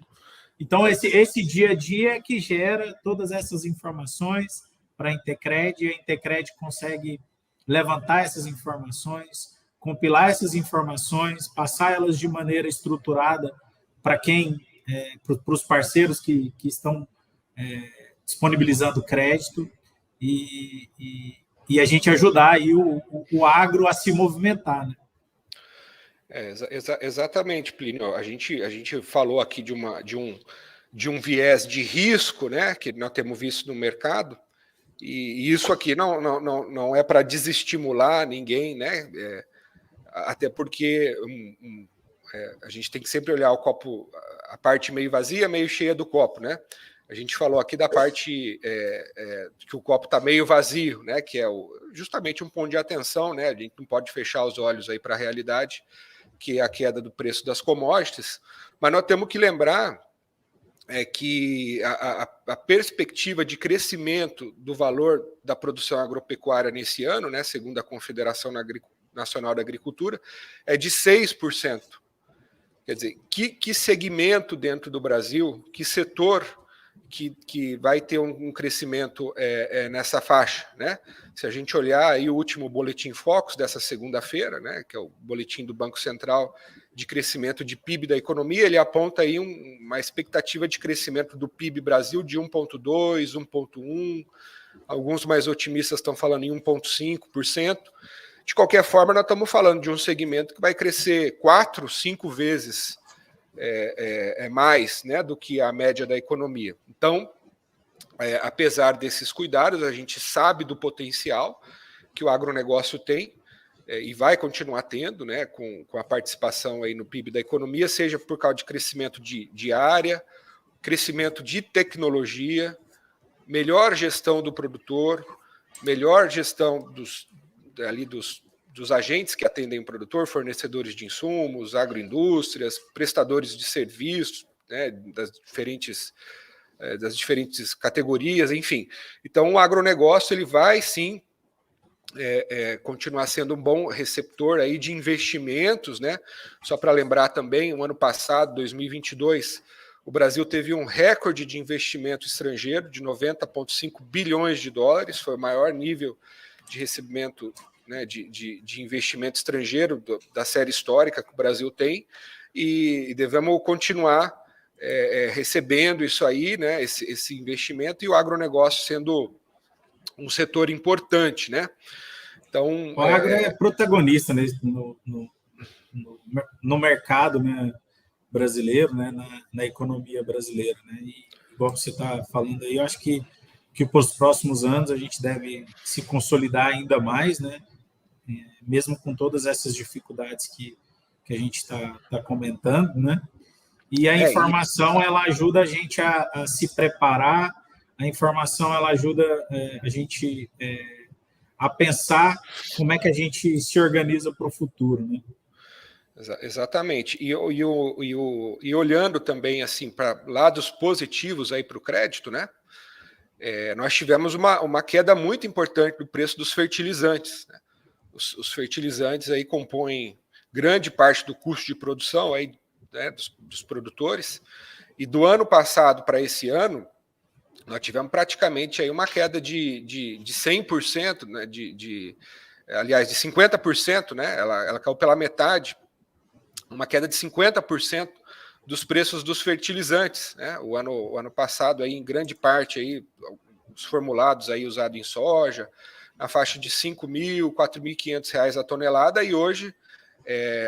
[SPEAKER 2] Então, esse dia a dia é que gera todas essas informações para a Intecred, e a Intecred consegue levantar essas informações, compilar essas informações, passar elas de maneira estruturada para para os parceiros que estão disponibilizando crédito e a gente ajudar aí o agro a se movimentar, né?
[SPEAKER 1] Exatamente, Plínio. A gente falou aqui de um viés de risco, né, que nós temos visto no mercado, e isso aqui não é para desestimular ninguém, né? Até porque a gente tem que sempre olhar o copo, a parte meio vazia, meio cheia do copo, né? A gente falou aqui da parte que o copo está meio vazio, né? Que é justamente um ponto de atenção, né? A gente não pode fechar os olhos aí para a realidade, que é a queda do preço das commodities, mas nós temos que lembrar que a perspectiva de crescimento do valor da produção agropecuária nesse ano, né, segundo a Confederação Nacional da Agricultura, é de 6%. Quer dizer, que segmento dentro do Brasil, que setor que vai ter um crescimento nessa faixa, né? Se a gente olhar aí o último Boletim Focus dessa segunda-feira, né, que é o boletim do Banco Central de crescimento de PIB da economia, ele aponta aí uma expectativa de crescimento do PIB Brasil de 1,2%, 1,1%, alguns mais otimistas estão falando em 1,5%. De qualquer forma, nós estamos falando de um segmento que vai crescer 4, 5 vezes mais, né, do que a média da economia. Então, apesar desses cuidados, a gente sabe do potencial que o agronegócio tem e vai continuar tendo, né, com a participação aí no PIB da economia, seja por causa de crescimento de área, crescimento de tecnologia, melhor gestão do produtor, melhor gestão dos agentes que atendem o produtor, fornecedores de insumos, agroindústrias, prestadores de serviços, né, das diferentes categorias, enfim. Então, o agronegócio ele vai, sim, continuar sendo um bom receptor aí de investimentos, né? Só para lembrar também, o ano passado, 2022, o Brasil teve um recorde de investimento estrangeiro de 90,5 bilhões de dólares, foi o maior nível de recebimento, né, de investimento estrangeiro da série histórica que o Brasil tem, e devemos continuar recebendo isso aí, né, esse investimento, e o agronegócio sendo um setor importante, né? Então,
[SPEAKER 2] o agro é protagonista, né, no mercado, né, brasileiro, né, na economia brasileira, né? E igual você está falando aí, eu acho que para os próximos anos a gente deve se consolidar ainda mais, né? Mesmo com todas essas dificuldades que a gente está comentando, né? E a informação ela ajuda a gente a se preparar, a informação ela ajuda a gente a pensar como é que a gente se organiza para o futuro, né?
[SPEAKER 1] Exatamente. E olhando também assim para lados positivos aí para o crédito, né? Nós tivemos uma queda muito importante do preço dos fertilizantes, né? Os fertilizantes aí compõem grande parte do custo de produção aí, né, dos produtores, e do ano passado para esse ano nós tivemos praticamente aí uma queda de 100%, né, aliás, de 50%, né? Ela caiu pela metade, uma queda de 50% dos preços dos fertilizantes, né? O ano passado aí, em grande parte aí, os formulados aí usados em soja, na faixa de R$ 5.000, R$ 4.500 a tonelada, e hoje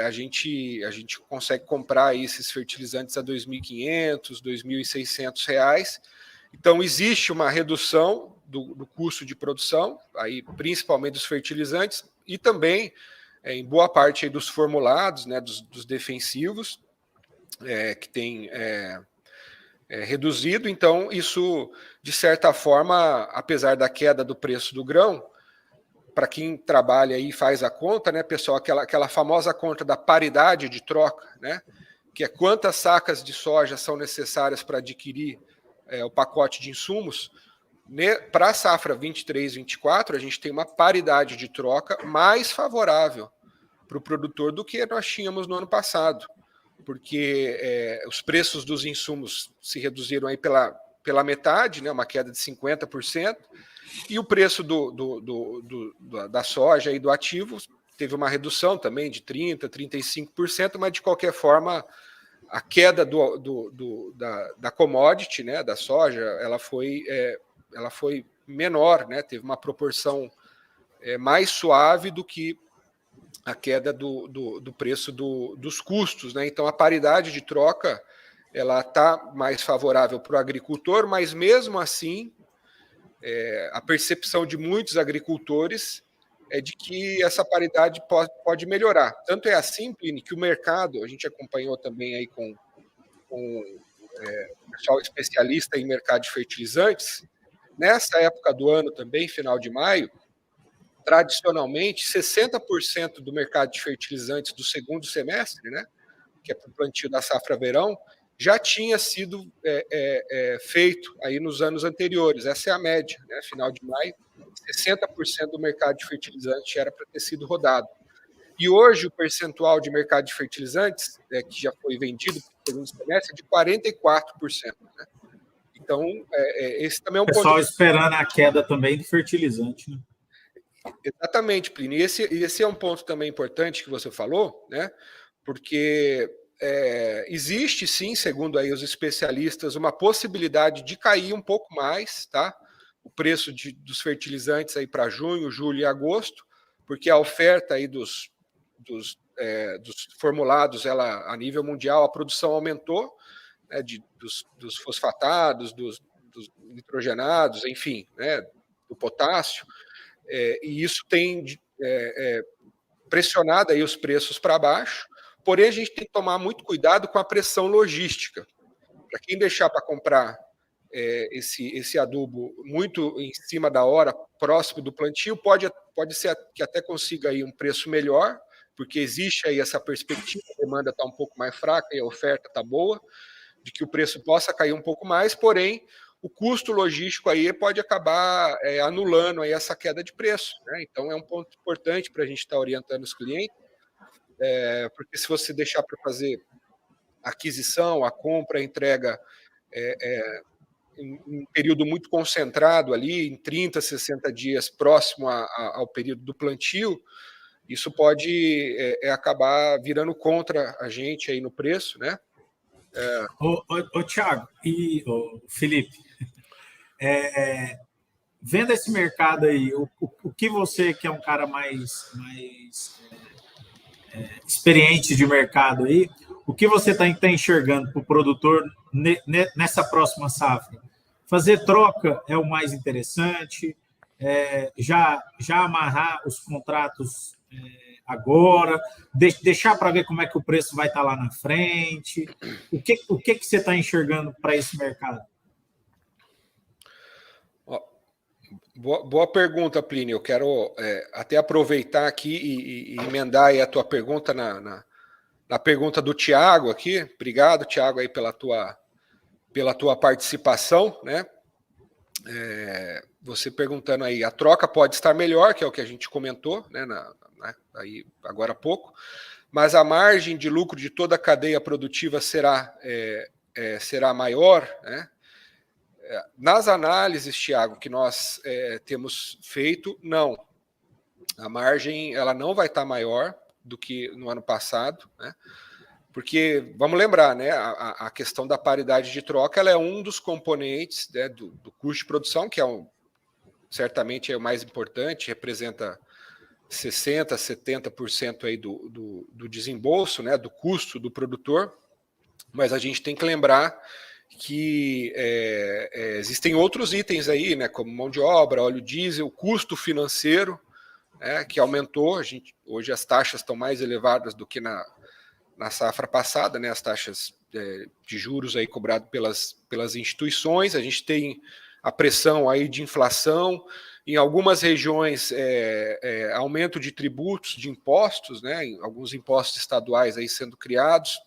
[SPEAKER 1] a gente consegue comprar aí esses fertilizantes a R$ 2.500, R$ 2.600. Então, existe uma redução do custo de produção, aí, principalmente dos fertilizantes, e também em boa parte aí dos formulados, né, dos defensivos, que tem reduzido. Então, isso, de certa forma, apesar da queda do preço do grão, para quem trabalha e faz a conta, né, pessoal, aquela famosa conta da paridade de troca, né, que é quantas sacas de soja são necessárias para adquirir o pacote de insumos. Para a safra 23-24, a gente tem uma paridade de troca mais favorável para o produtor do que nós tínhamos no ano passado, porque os preços dos insumos se reduziram aí pela metade, né, uma queda de 50%, e o preço da soja e do ativo teve uma redução também de 30%, 35%, mas de qualquer forma a queda da commodity, né, da soja, ela foi menor, né, teve uma proporção mais suave do que a queda do preço dos custos, né? Então a paridade de troca ela está mais favorável para o agricultor, mas mesmo assim a percepção de muitos agricultores é de que essa paridade pode melhorar. Tanto é assim, Plínio, que o mercado, a gente acompanhou também aí com o pessoal especialista em mercado de fertilizantes, nessa época do ano também, final de maio, tradicionalmente, 60% do mercado de fertilizantes do segundo semestre, né, que é para o plantio da safra verão, já tinha sido feito aí nos anos anteriores. Essa é a média, né? Final de maio, 60% do mercado de fertilizantes era para ter sido rodado. E hoje o percentual de mercado de fertilizantes que já foi vendido no segundo semestre é de 44%. Né? Então, esse também é um ponto... O
[SPEAKER 2] pessoal esperando a queda também do fertilizante, né?
[SPEAKER 1] Exatamente, Plínio. E esse é um ponto também importante que você falou, né? Porque existe sim, segundo aí os especialistas, uma possibilidade de cair um pouco mais, tá? O preço dos fertilizantes aí para junho, julho e agosto, porque a oferta aí dos formulados, ela a nível mundial, a produção aumentou, né? Dos fosfatados, dos nitrogenados, enfim, né? Do potássio. E isso tem pressionado aí os preços para baixo, porém a gente tem que tomar muito cuidado com a pressão logística. Para quem deixar para comprar esse adubo muito em cima da hora, próximo do plantio, pode ser que até consiga aí um preço melhor, porque existe aí essa perspectiva, a demanda está um pouco mais fraca e a oferta está boa, de que o preço possa cair um pouco mais, porém o custo logístico aí pode acabar anulando aí essa queda de preço, né? Então é um ponto importante para a gente estar orientando os clientes, porque se você deixar para fazer a aquisição, a compra, a entrega em um período muito concentrado ali, em 30, 60 dias próximo ao período do plantio, isso pode acabar virando contra a gente aí no preço, né?
[SPEAKER 2] Ô Thiago e Felipe, vendo esse mercado aí, o que você, que é um cara mais experiente de mercado aí, o que você está enxergando para o produtor nessa próxima safra? Fazer troca é o mais interessante, já amarrar os contratos agora, deixar para ver como é que o preço vai estar lá na frente. O que você está enxergando para esse mercado?
[SPEAKER 1] Boa pergunta, Plínio. Eu quero até aproveitar aqui e emendar aí a tua pergunta na pergunta do Thiago aqui. Obrigado, Thiago, aí pela tua participação, né? Você perguntando aí, a troca pode estar melhor, que é o que a gente comentou, né, aí agora há pouco, mas a margem de lucro de toda a cadeia produtiva será maior, né? Nas análises, Thiago, que nós temos feito, não. A margem ela não vai estar maior do que no ano passado, né? Porque, vamos lembrar, né, a questão da paridade de troca ela é um dos componentes, né, do custo de produção, que é certamente é o mais importante, representa 60%, 70% aí do desembolso, né, do custo do produtor, mas a gente tem que lembrar que existem outros itens aí, né, como mão de obra, óleo diesel, custo financeiro, né, que aumentou. Hoje as taxas estão mais elevadas do que na safra passada, né, as taxas de juros aí cobradas pelas instituições. A gente tem a pressão aí de inflação, em algumas regiões aumento de tributos, de impostos, né, alguns impostos estaduais aí sendo criados,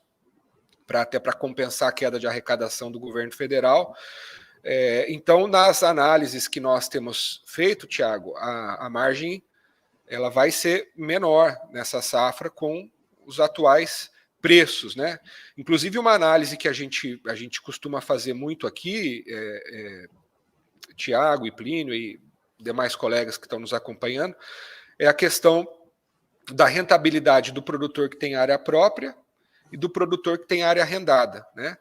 [SPEAKER 1] até para compensar a queda de arrecadação do governo federal. Então, nas análises que nós temos feito, Tiago, a margem ela vai ser menor nessa safra com os atuais preços, né? Inclusive, uma análise que a gente costuma fazer muito aqui, Tiago e Plínio e demais colegas que estão nos acompanhando, é a questão da rentabilidade do produtor que tem área própria e do produtor que tem área arrendada, né?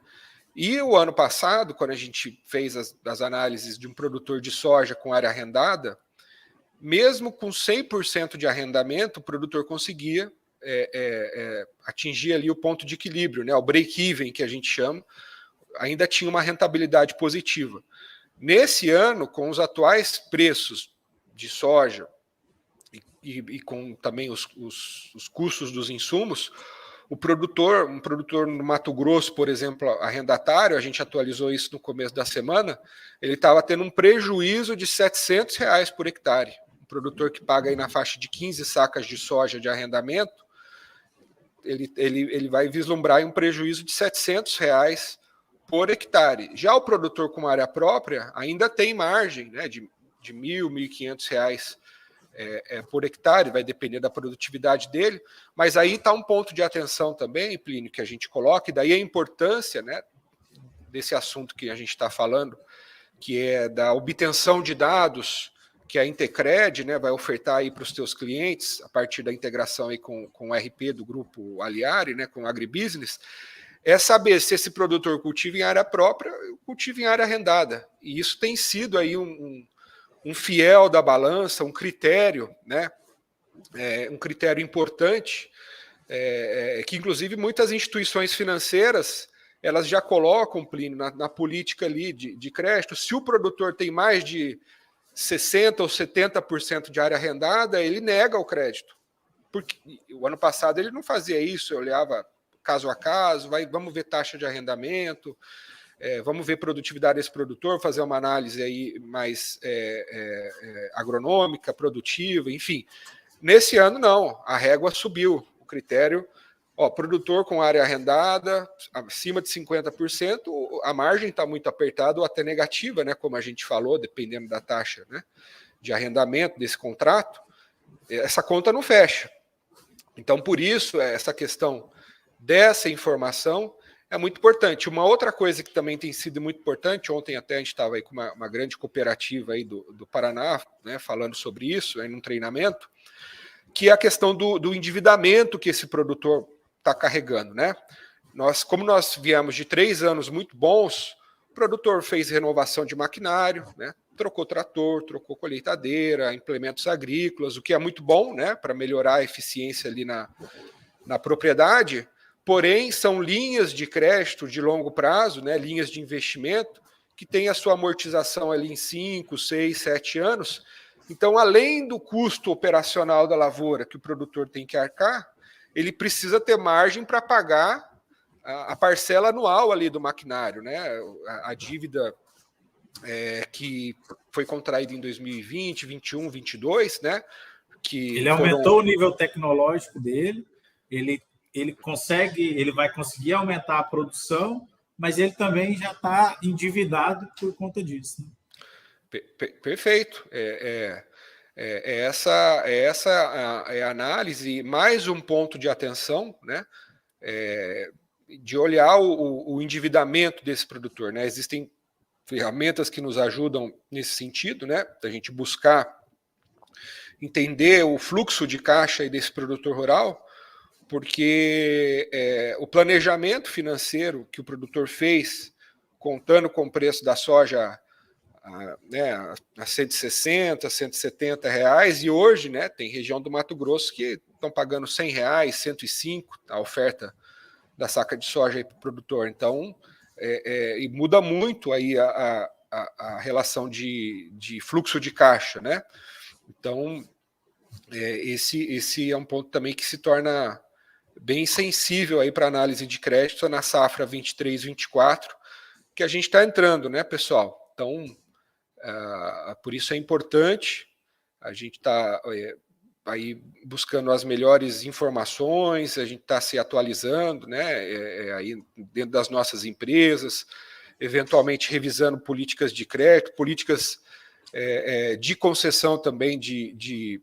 [SPEAKER 1] E o ano passado, quando a gente fez as análises de um produtor de soja com área arrendada, mesmo com 100% de arrendamento, o produtor conseguia atingir ali o ponto de equilíbrio, né? O break-even, que a gente chama, ainda tinha uma rentabilidade positiva. Nesse ano, com os atuais preços de soja e com também os custos dos insumos, um produtor no Mato Grosso, por exemplo, arrendatário, a gente atualizou isso no começo da semana, ele estava tendo um prejuízo de R$700 por hectare. Um produtor que paga aí na faixa de 15 sacas de soja de arrendamento, ele vai vislumbrar um prejuízo de R$700 por hectare. Já o produtor com área própria ainda tem margem, né, de R$1.000, R$1.500 por hectare, vai depender da produtividade dele, mas aí está um ponto de atenção também, Plínio, que a gente coloca, e daí a importância, né, desse assunto que a gente está falando, que é da obtenção de dados que a Intecred, né, vai ofertar aí para os teus clientes, a partir da integração aí com o RP do grupo Aliari, né, com o Agribusiness, é saber se esse produtor cultiva em área própria ou cultiva em área arrendada. E isso tem sido aí um fiel da balança, um critério, né, um critério importante, que inclusive muitas instituições financeiras elas já colocam, Plínio, na política ali de crédito. Se o produtor tem mais de 60% ou 70% de área arrendada, ele nega o crédito. Porque o ano passado ele não fazia isso, eu olhava caso a caso, vamos ver taxa de arrendamento, vamos ver produtividade desse produtor, fazer uma análise aí mais agronômica, produtiva, enfim. Nesse ano, não, a régua subiu, o critério, produtor com área arrendada, acima de 50%, a margem está muito apertada ou até negativa, né, como a gente falou, dependendo da taxa, né, de arrendamento desse contrato, essa conta não fecha. Então, por isso, essa questão dessa informação é muito importante. Uma outra coisa que também tem sido muito importante, ontem até a gente estava aí com uma grande cooperativa aí do Paraná, né, falando sobre isso, aí num treinamento, que é a questão do endividamento que esse produtor está carregando, né? Como nós viemos de 3 anos muito bons, o produtor fez renovação de maquinário, né? Trocou trator, trocou colheitadeira, implementos agrícolas, o que é muito bom, né? Para melhorar a eficiência ali na propriedade. Porém, são linhas de crédito de longo prazo, né, linhas de investimento, que têm a sua amortização ali em 5, 6, 7 anos. Então, além do custo operacional da lavoura que o produtor tem que arcar, ele precisa ter margem para pagar a parcela anual ali do maquinário, né, a dívida que foi contraída em 2020, 21, 22, né, que
[SPEAKER 2] ele aumentou o nível tecnológico dele, ele vai conseguir aumentar a produção, mas ele também já está endividado por conta disso. Né?
[SPEAKER 1] Perfeito. Essa é a análise, mais um ponto de atenção, né? De olhar o endividamento desse produtor, né? Existem ferramentas que nos ajudam nesse sentido, né? Da gente buscar entender o fluxo de caixa desse produtor rural, porque o planejamento financeiro que o produtor fez, contando com o preço da soja a 160, 170 reais, e hoje, né, tem região do Mato Grosso que estão pagando 100 reais, 105 a oferta da saca de soja para o produtor. Então, e muda muito aí a relação de fluxo de caixa, né? Então, esse é um ponto também que se torna bem sensível aí para análise de crédito na safra 23, 24, que a gente está entrando, né, pessoal? Então, por isso é importante a gente estar aí buscando as melhores informações, a gente está se atualizando, né, aí dentro das nossas empresas, eventualmente revisando políticas de crédito, políticas de concessão também de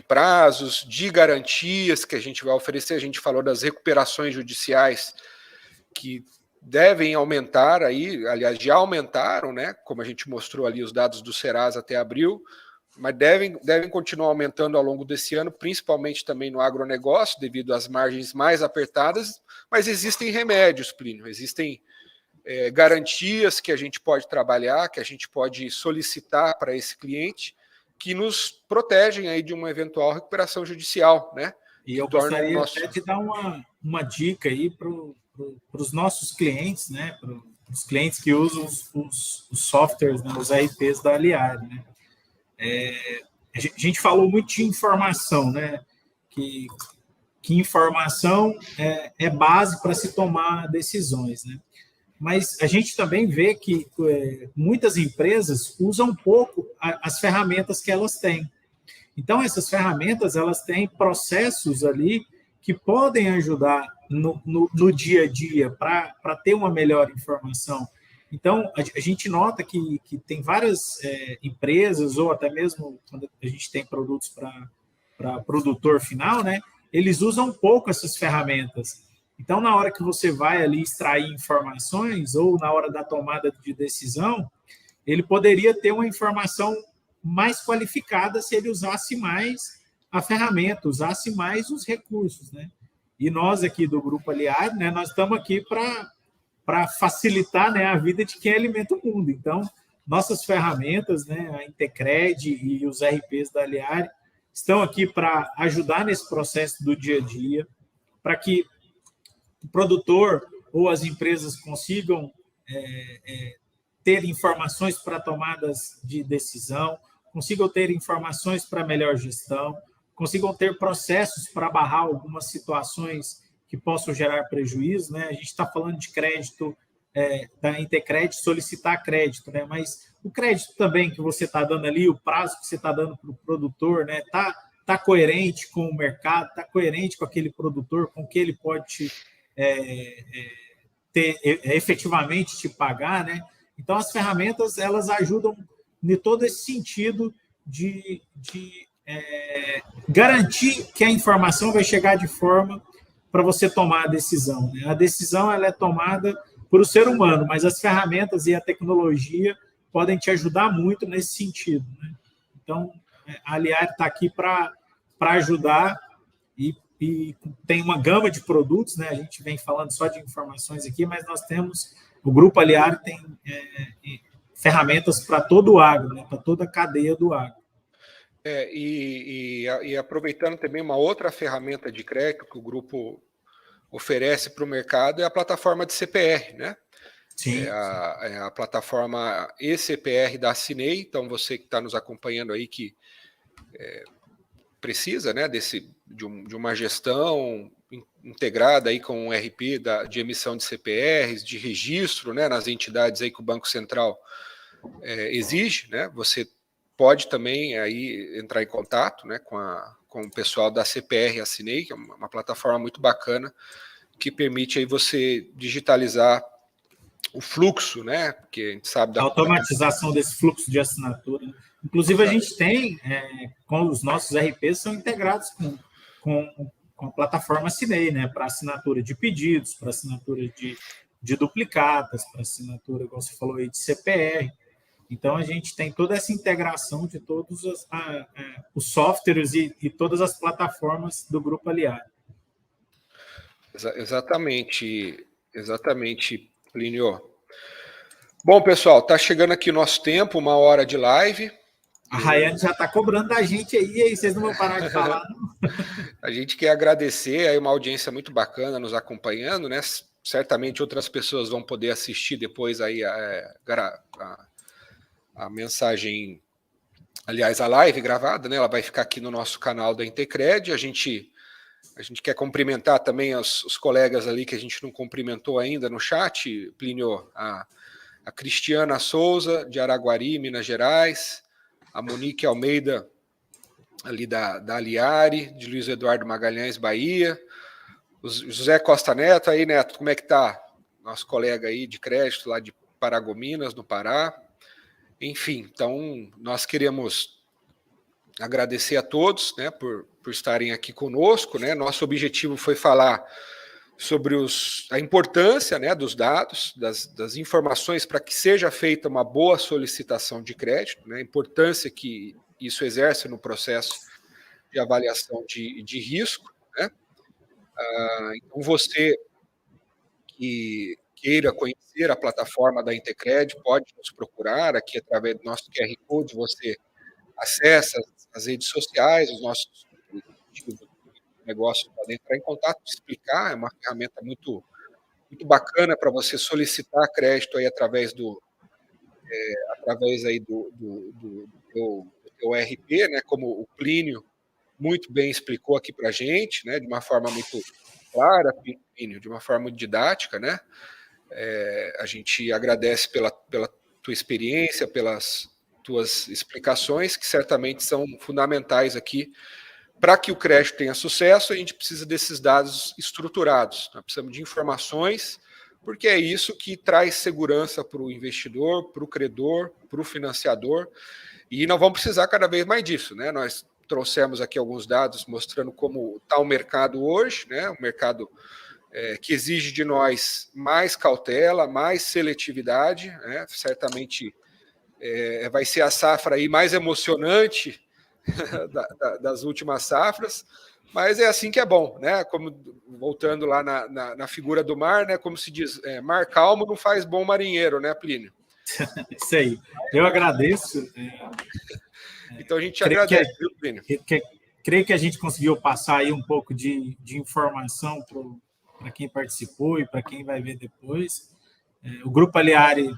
[SPEAKER 1] prazos, de garantias que a gente vai oferecer. A gente falou das recuperações judiciais que devem aumentar aí, aliás, já aumentaram, né? Como a gente mostrou ali os dados do Serasa até abril, mas devem continuar aumentando ao longo desse ano, principalmente também no agronegócio, devido às margens mais apertadas, mas existem remédios, Plínio, existem garantias que a gente pode trabalhar, que a gente pode solicitar para esse cliente, que nos protegem aí de uma eventual recuperação judicial, né?
[SPEAKER 2] E eu gostaria até de dar uma dica aí para os nossos clientes, né? Para os clientes que usam os softwares, né? Os RPs da Aliar, né? A gente falou muito de informação, né? Que informação é base para se tomar decisões, né? Mas a gente também vê que muitas empresas usam pouco as ferramentas que elas têm. Então, essas ferramentas, elas têm processos ali que podem ajudar no dia a dia para ter uma melhor informação. Então, a gente nota que tem várias empresas, ou até mesmo quando a gente tem produtos para produtor final, né, eles usam pouco essas ferramentas. Então, na hora que você vai ali extrair informações, ou na hora da tomada de decisão, ele poderia ter uma informação mais qualificada se ele usasse mais a ferramenta, usasse mais os recursos, né? E nós aqui do Grupo Aliar, né, nós estamos aqui para facilitar, né, a vida de quem alimenta o mundo. Então, nossas ferramentas, né, a Intecred e os RPs da Aliar, estão aqui para ajudar nesse processo do dia a dia, para que o produtor ou as empresas consigam ter informações para tomadas de decisão, consigam ter informações para melhor gestão, consigam ter processos para barrar algumas situações que possam gerar prejuízo, né? A gente está falando de crédito, da Intecred, solicitar crédito, né? Mas o crédito também que você está dando ali, o prazo que você está dando para o produtor, né? Tá coerente com o mercado, está coerente com aquele produtor, com o que ele pode efetivamente te pagar, né? Então, as ferramentas, elas ajudam em todo esse sentido de garantir que a informação vai chegar de forma para você tomar a decisão, né? A decisão, ela é tomada por o ser humano, mas as ferramentas e a tecnologia podem te ajudar muito nesse sentido, né? Então, a Aliar está aqui para ajudar e tem uma gama de produtos, né? A gente vem falando só de informações aqui, mas nós temos, o Grupo Aliar tem ferramentas para todo o agro, né? Para toda a cadeia do agro.
[SPEAKER 1] E aproveitando também uma outra ferramenta de crédito que o grupo oferece para o mercado é a plataforma de CPR, né?
[SPEAKER 2] Sim.
[SPEAKER 1] A plataforma eCPR da Cinei. Então, você que está nos acompanhando aí que precisa, né, de uma gestão integrada aí com o RP de emissão de CPRs, de registro, né, nas entidades aí que o Banco Central exige, né? Você pode também aí entrar em contato, né, com o pessoal da CPR Assinei, que é uma plataforma muito bacana, que permite aí você digitalizar o fluxo, né? Porque a gente sabe
[SPEAKER 2] a automatização desse fluxo de assinatura. Inclusive, a gente tem, com os nossos RPs, são integrados com a plataforma Assinei, né? Para assinatura de pedidos, para assinatura de duplicatas, para assinatura, igual você falou aí, de CPR. Então, a gente tem toda essa integração de todos os softwares e todas as plataformas do Grupo Aliar.
[SPEAKER 1] Exatamente, Plínio. Bom, pessoal, está chegando aqui o nosso tempo, 1 hora de live.
[SPEAKER 2] A Rayane já está cobrando da gente aí, vocês não vão parar de falar, não?
[SPEAKER 1] A gente quer agradecer aí uma audiência muito bacana nos acompanhando, né? Certamente outras pessoas vão poder assistir depois aí a mensagem, aliás, a live gravada, né? Ela vai ficar aqui no nosso canal da Intecred. A gente quer cumprimentar também os colegas ali que a gente não cumprimentou ainda no chat, Plínio, a Cristiana Souza, de Araguari, Minas Gerais, a Monique Almeida, ali da Aliari, de Luiz Eduardo Magalhães, Bahia, o José Costa Neto, aí, Neto, como é que tá? Nosso colega aí de crédito, lá de Paragominas, no Pará. Enfim, então, nós queremos agradecer a todos, né, por estarem aqui conosco, né? Nosso objetivo foi falar sobre a importância, né, dos dados, das informações para que seja feita uma boa solicitação de crédito, né, a importância que isso exerce no processo de avaliação de risco, né? Então, você que queira conhecer a plataforma da Intecred, pode nos procurar aqui através do nosso QR Code, você acessa as redes sociais, os nossos negócios podem entrar em contato, explicar, é uma ferramenta muito, muito bacana para você solicitar crédito aí através aí do teu RP, né, como o Plínio muito bem explicou aqui para a gente, né, de uma forma muito clara, Plínio, de uma forma muito didática, né? A gente agradece pela tua experiência, pelas tuas explicações, que certamente são fundamentais aqui. Para que o crédito tenha sucesso, a gente precisa desses dados estruturados. Nós precisamos de informações, porque é isso que traz segurança para o investidor, para o credor, para o financiador. E nós vamos precisar cada vez mais disso, né? Nós trouxemos aqui alguns dados mostrando como está o mercado hoje, né? O mercado que exige de nós mais cautela, mais seletividade, né? Certamente vai ser a safra aí mais emocionante das últimas safras, mas é assim que é bom, né? Como voltando lá na figura do mar, né? Como se diz, mar calmo não faz bom marinheiro, né, Plínio?
[SPEAKER 2] Isso aí. Eu agradeço.
[SPEAKER 1] Então a gente agradece, viu, Plínio?
[SPEAKER 2] Creio que a gente conseguiu passar aí um pouco de informação para quem participou e para quem vai ver depois. O Grupo Aliari,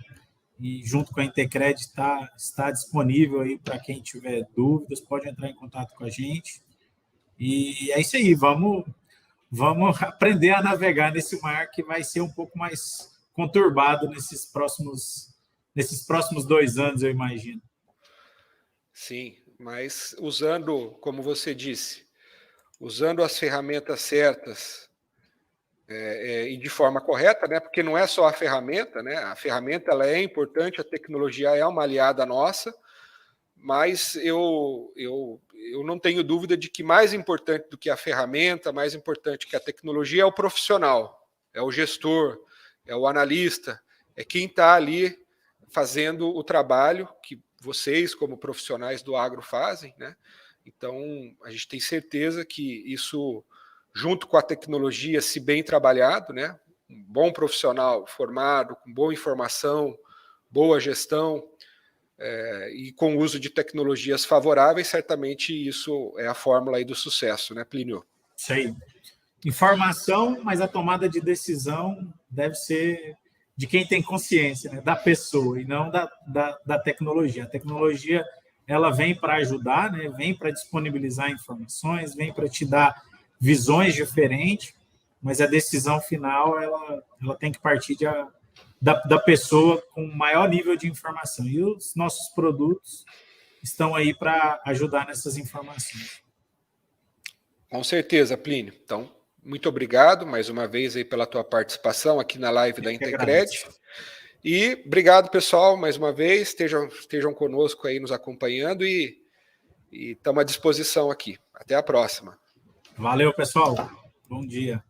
[SPEAKER 2] e junto com a Intecred, está disponível aí para quem tiver dúvidas, pode entrar em contato com a gente. E é isso aí, vamos aprender a navegar nesse mar que vai ser um pouco mais conturbado nesses próximos 2 anos, eu imagino.
[SPEAKER 1] Sim, mas usando, como você disse, usando as ferramentas certas e de forma correta, né? Porque não é só a ferramenta, né? A ferramenta ela é importante, a tecnologia é uma aliada nossa, mas eu não tenho dúvida de que mais importante do que a ferramenta, mais importante que a tecnologia é o profissional, é o gestor, é o analista, é quem está ali fazendo o trabalho que vocês, como profissionais do agro, fazem, né? Então, a gente tem certeza que isso, junto com a tecnologia, se bem trabalhado, né? Um bom profissional formado, com boa informação, boa gestão, e com o uso de tecnologias favoráveis, certamente isso é a fórmula aí do sucesso, né, Plínio?
[SPEAKER 2] Isso aí. Informação, mas a tomada de decisão deve ser de quem tem consciência, né, da pessoa, e não da tecnologia. A tecnologia ela vem para ajudar, né, vem para disponibilizar informações, vem para te dar visões diferentes, mas a decisão final ela tem que partir da pessoa com maior nível de informação. E os nossos produtos estão aí para ajudar nessas informações.
[SPEAKER 1] Com certeza, Plínio. Então, muito obrigado mais uma vez aí pela tua participação aqui na live da Intecred. E obrigado, pessoal, mais uma vez. Estejam conosco aí nos acompanhando e estamos à disposição aqui. Até a próxima.
[SPEAKER 2] Valeu, pessoal. Bom dia.